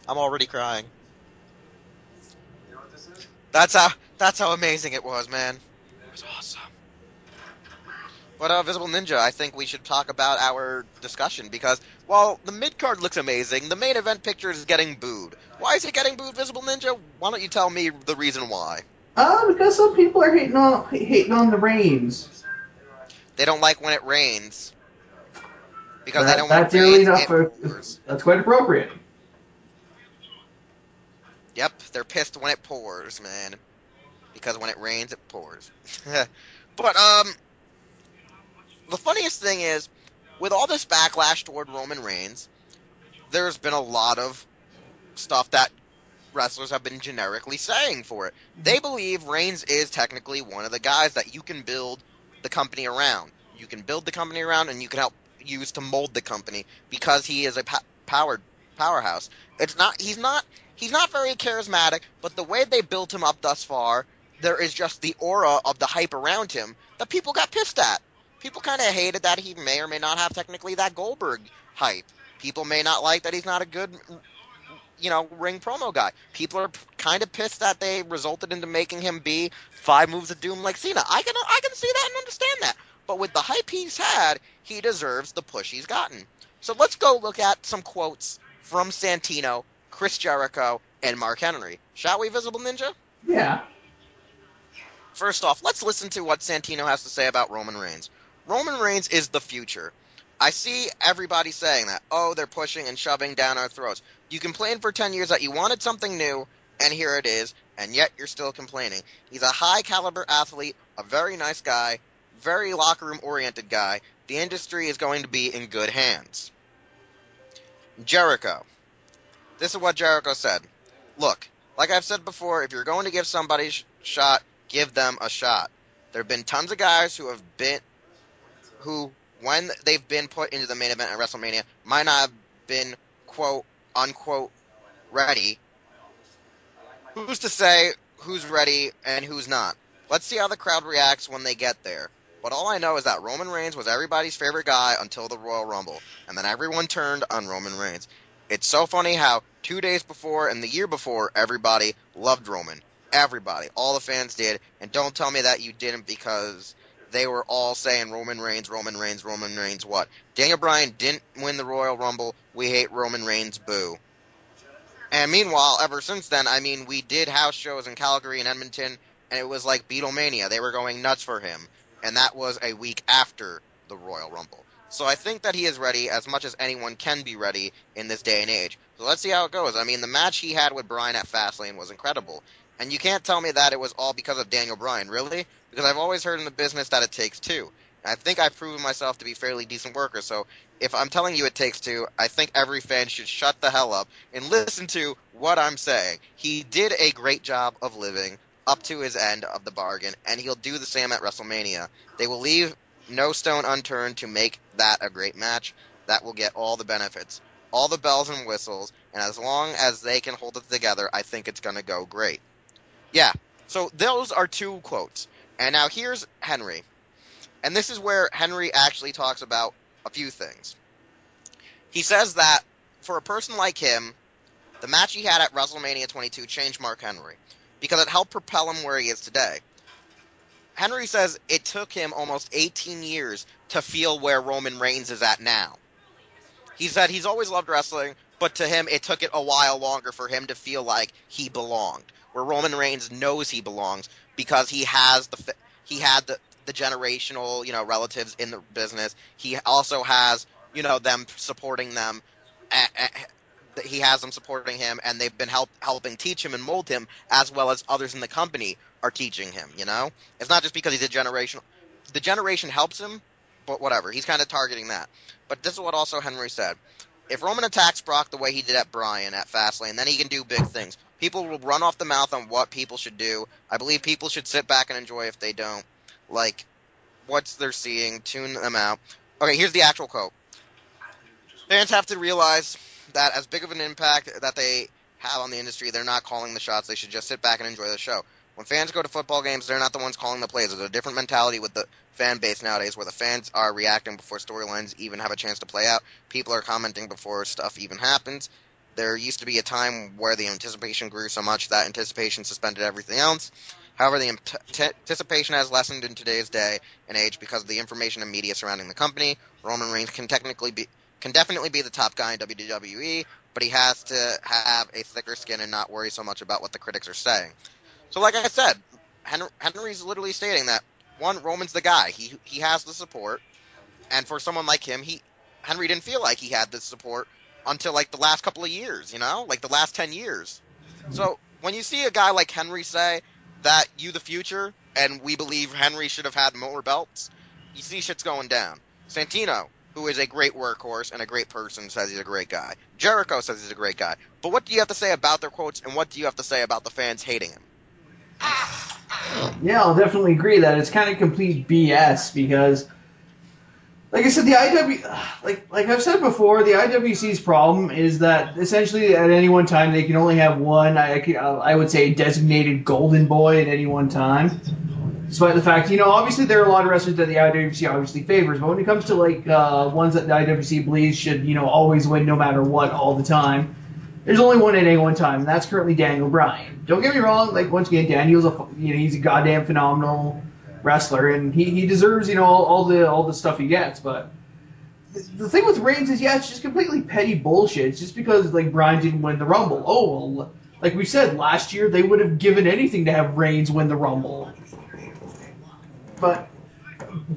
I'm already crying. That's how amazing it was, man. It was awesome. But Visible Ninja, I think we should talk about our discussion, because while the mid-card looks amazing, the main event picture is getting booed. Why is it getting booed, Visible Ninja? Why don't you tell me the reason why? Because some people are hating on the rains. They don't like when it rains. Because they don't want rain. That's quite appropriate. Yep, they're pissed when it pours, man. Because when it rains, it pours. But, the funniest thing is, with all this backlash toward Roman Reigns, there's been a lot of stuff that wrestlers have been generically saying for it. They believe Reigns is technically one of the guys that you can build the company around. You can build the company around, and you can help use to mold the company, because he is a powerhouse. He's not very charismatic, but the way they built him up thus far, there is just the aura of the hype around him that people got pissed at. People kind of hated that he may or may not have technically that Goldberg hype. People may not like that he's not a good, ring promo guy. People are kind of pissed that they resulted into making him be 5 moves of doom like Cena. I can see that and understand that. But with the hype he's had, he deserves the push he's gotten. So let's go look at some quotes from Santino, Chris Jericho, and Mark Henry. Shall we, Visible Ninja? Yeah. First off, let's listen to what Santino has to say about Roman Reigns. Roman Reigns is the future. I see everybody saying that. Oh, they're pushing and shoving down our throats. You complained for 10 years that you wanted something new, and here it is, and yet you're still complaining. He's a high-caliber athlete, a very nice guy, very locker-room-oriented guy. The industry is going to be in good hands. Jericho. This is what Jericho said. Look, like I've said before, if you're going to give somebody a shot, give them a shot. There have been tons of guys who, when they've been put into the main event at WrestleMania, might not have been, quote, unquote, ready. Who's to say who's ready and who's not? Let's see how the crowd reacts when they get there. But all I know is that Roman Reigns was everybody's favorite guy until the Royal Rumble, and then everyone turned on Roman Reigns. It's so funny how 2 days before and the year before, everybody loved Roman. Everybody. All the fans did. And don't tell me that you didn't because they were all saying Roman Reigns, Roman Reigns, Roman Reigns what? Daniel Bryan didn't win the Royal Rumble. We hate Roman Reigns, boo. And meanwhile, ever since then, we did house shows in Calgary and Edmonton, and it was like Beatlemania. They were going nuts for him. And that was a week after the Royal Rumble. So I think that he is ready as much as anyone can be ready in this day and age. So let's see how it goes. The match he had with Bryan at Fastlane was incredible. And you can't tell me that it was all because of Daniel Bryan, really? Because I've always heard in the business that it takes two. And I think I've proven myself to be a fairly decent worker, so if I'm telling you it takes two, I think every fan should shut the hell up and listen to what I'm saying. He did a great job of living up to his end of the bargain, and he'll do the same at WrestleMania. They will leave no stone unturned to make that a great match. That will get all the benefits, all the bells and whistles, and as long as they can hold it together, I think it's going to go great. Yeah, so those are 2 quotes. And now here's Henry. And this is where Henry actually talks about a few things. He says that for a person like him, the match he had at WrestleMania 22 changed Mark Henry because it helped propel him where he is today. Henry says it took him almost 18 years to feel where Roman Reigns is at now. He said he's always loved wrestling, but to him it took it a while longer for him to feel like he belonged. Where Roman Reigns knows he belongs because he had the generational, relatives in the business. He also has, them supporting them. He has them supporting him, and they've been helping teach him and mold him, as well as others in the company are teaching him, It's not just because he's a generational. The generation helps him, but whatever. He's kind of targeting that. But this is what also Henry said. If Roman attacks Brock the way he did at Bryan at Fastlane, then he can do big things. People will run off the mouth on what people should do. I believe people should sit back and enjoy if they don't. Like, what they're seeing, tune them out. Okay, here's the actual quote. Fans have to realize that as big of an impact that they have on the industry, they're not calling the shots. They should just sit back and enjoy the show. When fans go to football games, they're not the ones calling the plays. There's a different mentality with the fan base nowadays where the fans are reacting before storylines even have a chance to play out. People are commenting before stuff even happens. There used to be a time where the anticipation grew so much that anticipation suspended everything else. However, the anticipation has lessened in today's day and age because of the information and media surrounding the company. Roman Reigns can definitely be the top guy in WWE, but he has to have a thicker skin and not worry so much about what the critics are saying. So like I said, Henry's literally stating that, one, Roman's the guy. He has the support, and for someone like him, Henry didn't feel like he had the support until like the last couple of years, like the last 10 years. So when you see a guy like Henry say that you the future, and we believe Henry should have had more belts, you see shit's going down. Santino, who is a great workhorse and a great person, says he's a great guy. Jericho says he's a great guy. But what do you have to say about their quotes, and what do you have to say about the fans hating him? Yeah, I'll definitely agree that it's kind of complete BS because, like I said, like I've said before, the IWC's problem is that essentially at any one time they can only have one, I would say, designated golden boy at any one time. Despite the fact, obviously there are a lot of wrestlers that the IWC obviously favors, but when it comes to ones that the IWC believes should, always win no matter what all the time, There's only one at any one time, and that's currently Daniel Bryan. Don't get me wrong, like, once again, he's a goddamn phenomenal wrestler, and he deserves, all the stuff he gets, but the thing with Reigns is, it's just completely petty bullshit. It's just because, like, Bryan didn't win the Rumble. Oh, well, like we said, last year they would have given anything to have Reigns win the Rumble. But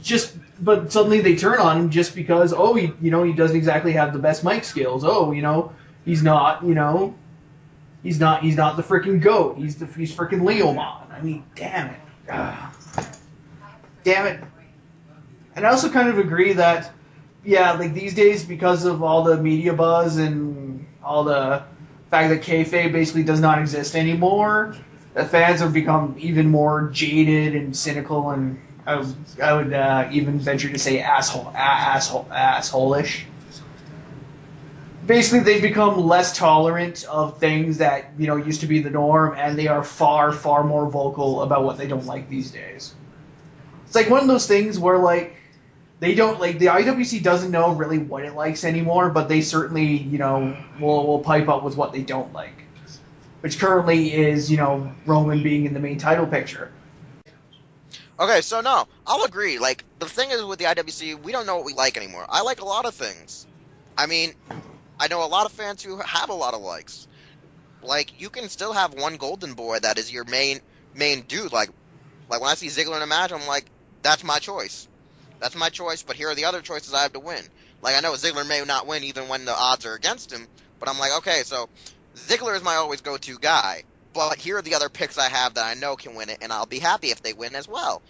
suddenly they turn on him just because, he doesn't exactly have the best mic skills. He's not the freaking GOAT. He's freaking Leomon. I mean, damn it. Damn it. And I also kind of agree that, like these days, because of all the media buzz and all the fact that kayfabe basically does not exist anymore, the fans have become even more jaded and cynical, and I would even venture to say assholeish. Basically, they've become less tolerant of things that used to be the norm, and they are far, far more vocal about what they don't like these days. It's like one of those things where, like, they don't, like, the IWC doesn't know really what it likes anymore, but they certainly will pipe up with what they don't like, which currently is Roman being in the main title picture. Okay, so no, I'll agree. Like, the thing is with the IWC, we don't know what we like anymore. I like a lot of things. I mean, I know a lot of fans who have a lot of likes. Like, you can still have one golden boy that is your main dude. Like when I see Ziggler in a match, I'm like, that's my choice. That's my choice, but here are the other choices I have to win. Like, I know Ziggler may not win even when the odds are against him, but I'm like, okay, so Ziggler is my always go-to guy, but here are the other picks I have that I know can win it, and I'll be happy if they win as well.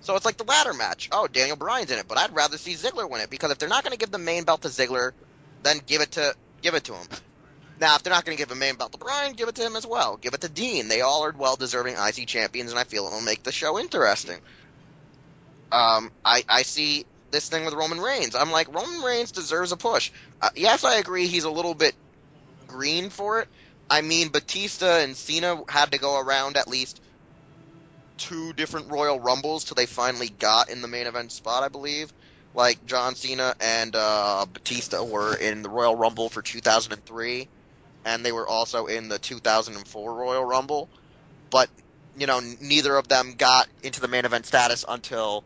So it's like the ladder match. Oh, Daniel Bryan's in it, but I'd rather see Ziggler win it, because if they're not going to give the main belt to Ziggler, then give it to him. Now, if they're not going to give the main belt to Bryan, give it to him as well. Give it to Dean. They all are well-deserving IC champions, and I feel it will make the show interesting. I see this thing with Roman Reigns. I'm like, Roman Reigns deserves a push. Yes, I agree he's a little bit green for it. I mean, Batista and Cena had to go around at least 2 different Royal Rumbles till they finally got in the main event spot, I believe. Like, John Cena and Batista were in the Royal Rumble for 2003, and they were also in the 2004 Royal Rumble. But, neither of them got into the main event status until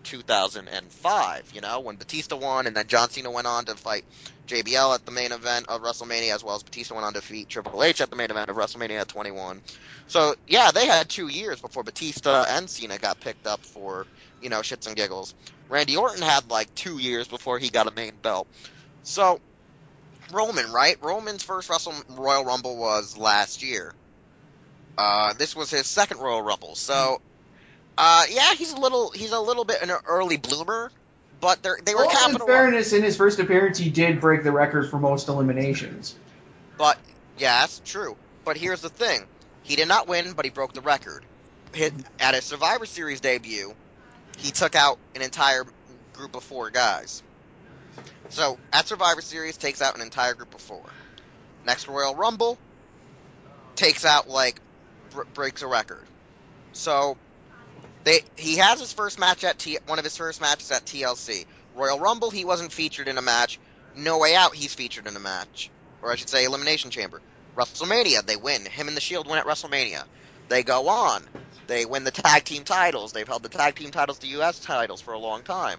2005, when Batista won, and then John Cena went on to fight JBL at the main event of WrestleMania, as well as Batista went on to defeat Triple H at the main event of WrestleMania 21. So, yeah, they had 2 years before Batista and Cena got picked up for, shits and giggles. Randy Orton had, 2 years before he got a main belt. So, Roman, right? Roman's first Royal Rumble was last year. This was his second Royal Rumble, so he's a little bit an early bloomer, but they were capitalizing. In fairness, in his first appearance, he did break the record for most eliminations. But yeah, that's true. But here's the thing: he did not win, but he broke the record. At his Survivor Series debut, he took out an entire group of 4 guys. So at Survivor Series, takes out an entire group of 4. Next Royal Rumble, takes out breaks a record. So. He has his first match one of his first matches at TLC. Royal Rumble, he wasn't featured in a match. No Way Out, he's featured in a match. Or I should say, Elimination Chamber. WrestleMania, they win. Him and the Shield win at WrestleMania. They go on. They win the tag team titles. They've held the tag team titles to U.S. titles for a long time.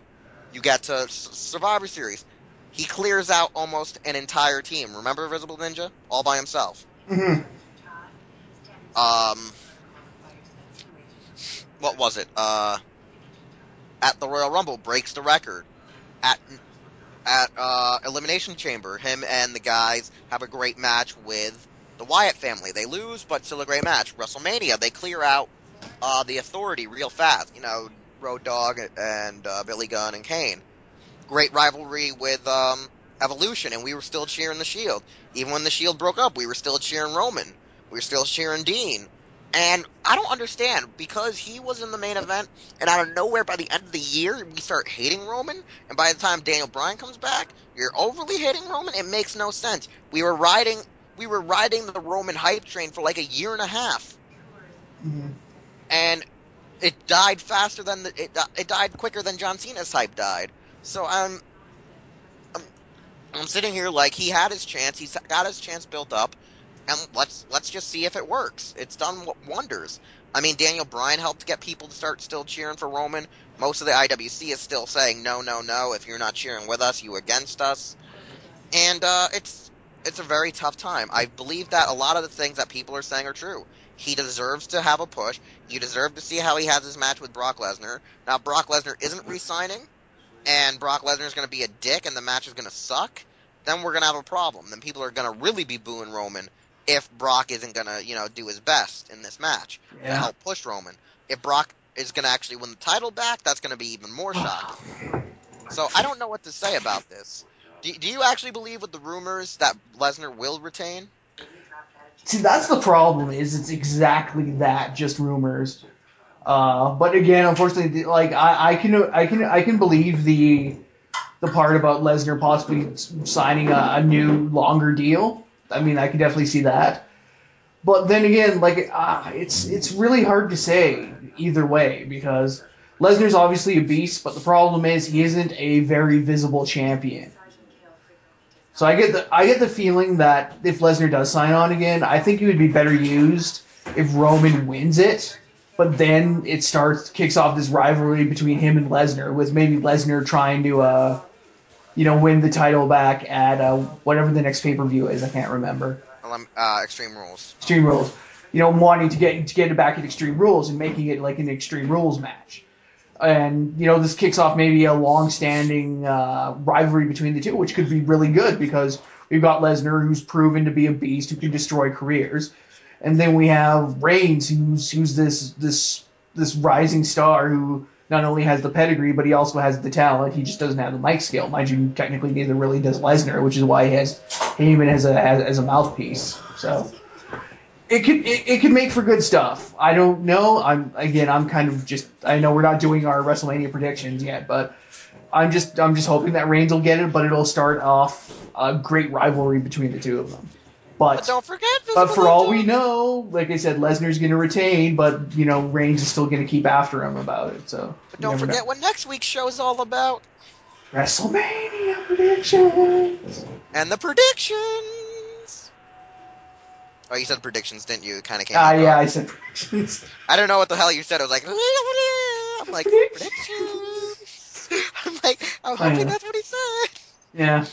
You get to Survivor Series. He clears out almost an entire team. Remember Invisible Ninja? All by himself. Mm-hmm. What was it? At the Royal Rumble, breaks the record. At Elimination Chamber, him and the guys have a great match with the Wyatt family. They lose, but still a great match. WrestleMania, they clear out the Authority real fast. Road Dogg and Billy Gunn and Kane. Great rivalry with Evolution, and we were still cheering the Shield. Even when the Shield broke up, we were still cheering Roman. We were still cheering Dean. And I don't understand, because he was in the main event, and out of nowhere, by the end of the year, we start hating Roman, and by the time Daniel Bryan comes back, you're overly hating Roman? It makes no sense. We were riding the Roman hype train for a year and a half. Mm-hmm. And it died faster than it died quicker than John Cena's hype died. So I'm sitting here like he had his chance. He's got his chance built up, and let's just see if it works. It's done wonders. I mean, Daniel Bryan helped get people to start still cheering for Roman. Most of the IWC is still saying no, no, no. If you're not cheering with us, you against us. And it's a very tough time. I believe that a lot of the things that people are saying are true. He deserves to have a push. You deserve to see how he has his match with Brock Lesnar. Now, Brock Lesnar isn't re-signing, and Brock Lesnar is going to be a dick, and the match is going to suck. Then we're going to have a problem. Then people are going to really be booing Roman if Brock isn't going to, do his best in this match to help push Roman. If Brock is going to actually win the title back, that's going to be even more shocking. So I don't know what to say about this. Do you actually believe with the rumors that Lesnar will retain? See, that's the problem. Is it's exactly that, just rumors. But again, unfortunately, like I can believe the part about Lesnar possibly signing a new longer deal. I mean, I can definitely see that. But then again, like it's really hard to say either way because Lesnar's obviously a beast, but the problem is he isn't a very visible champion. So I get the feeling that if Lesnar does sign on again, I think he would be better used if Roman wins it, but then it kicks off this rivalry between him and Lesnar, with maybe Lesnar trying to win the title back at whatever the next pay-per-view is. I can't remember. Extreme Rules. Extreme Rules. Wanting to get it back at Extreme Rules and making it like an Extreme Rules match. And, this kicks off maybe a long-standing rivalry between the two, which could be really good because we've got Lesnar, who's proven to be a beast, who can destroy careers. And then we have Reigns, who's this rising star who not only has the pedigree, but he also has the talent. He just doesn't have the mic skill. Mind you, technically neither really does Lesnar, which is why he has Heyman as a mouthpiece. So it could make for good stuff. I don't know. I'm kind of just, I know we're not doing our WrestleMania predictions yet, but I'm just hoping that Reigns will get it, but it'll start off a great rivalry between the two of them. But don't forget, but for all we know, like I said, Lesnar's going to retain, but Reigns is still going to keep after him about it. So but don't forget what next week's show is all about. WrestleMania predictions. And the predictions. Oh, you said predictions, didn't you? It kind of came. Yeah, I said predictions. I don't know what the hell you said. I was like, I'm like predictions. I'm hoping that's what he said. Yeah.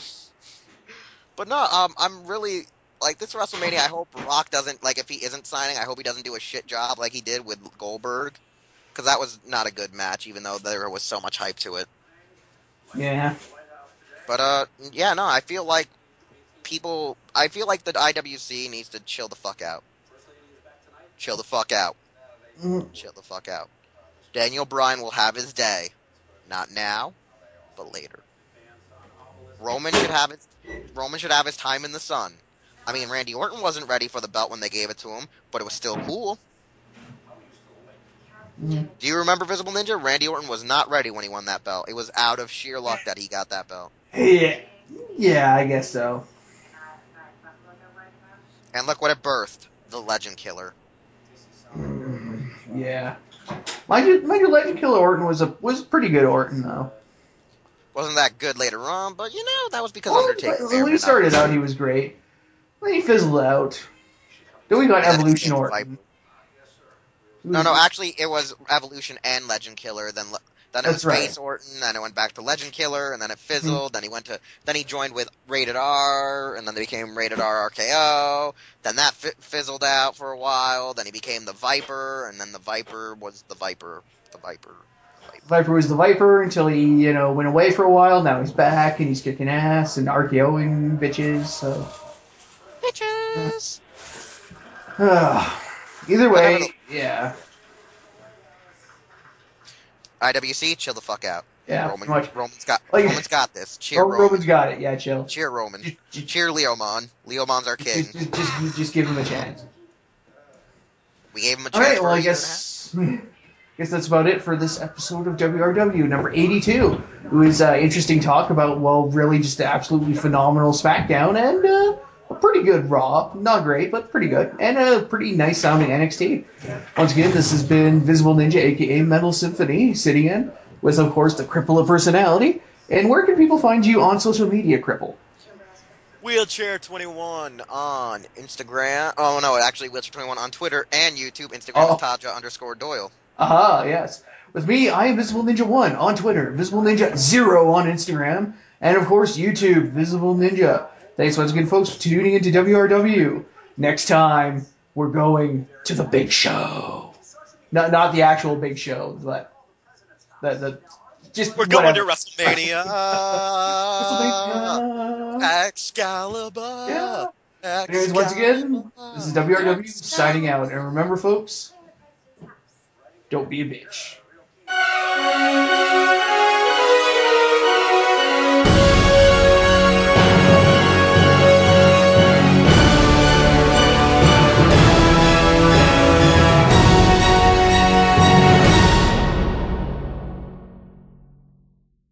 But no, I'm really like this WrestleMania. I hope Rock doesn't if he isn't signing. I hope he doesn't do a shit job like he did with Goldberg, because that was not a good match, even though there was so much hype to it. Yeah. But I feel like the IWC needs to chill the fuck out. Chill the fuck out. Chill the fuck out. Daniel Bryan will have his day. Not now, but later. Roman should have his time in the sun. I mean, Randy Orton wasn't ready for the belt when they gave it to him, but it was still cool. Do you remember Visible Ninja? Randy Orton was not ready when he won that belt. It was out of sheer luck that he got that belt. Yeah, I guess so. And look what it birthed. The Legend Killer. Yeah. Mind you, Legend Killer Orton was pretty good Orton, though. Wasn't that good later on, but that was because Undertaker. When he started out, he was great. Then he fizzled out. Then we got Evolution Orton. No, actually, it was Evolution and Legend Killer. Then it was Face Orton. Then it went back to Legend Killer, and then it fizzled. Then he joined with Rated R, and then they became Rated R RKO. Then that fizzled out for a while. Then he became the Viper, and then the Viper was the Viper. Viper was the Viper until he, went away for a while. Now he's back, and he's kicking ass and RKOing bitches. So. Bitches! Either way, yeah. IWC, chill the fuck out. Yeah, Roman's got this. Cheer Roman. Roman's got it. Yeah, chill. Cheer Roman. Cheer Leomon. Leomon's our king. Just give him a chance. We gave him a chance. All right. Well, I guess that's about it for this episode of WRW number 82. It was interesting talk about really just an absolutely phenomenal SmackDown and a pretty good Raw. Not great, but pretty good, and a pretty nice sounding NXT. Once again, this has been Visible Ninja, aka Metal Symphony, sitting in with, of course, the Cripple of Personality. And where can people find you on social media, Cripple? Wheelchair21 on Instagram. Oh, no, actually, Wheelchair21 on Twitter and YouTube. Instagram is Oh. Taja_Doyle. Aha, yes. With me, I am Visible Ninja 1 on Twitter, Visible Ninja 0 on Instagram, and of course YouTube, Visible Ninja. Thanks once again, folks, for tuning into WRW. Next time, we're going to the big show. Not the actual big show, but the just We're going to whatever. WrestleMania. WrestleMania. Excalibur. Yeah. Anyways, once again, this is WRW signing out, and remember, folks, don't be a bitch.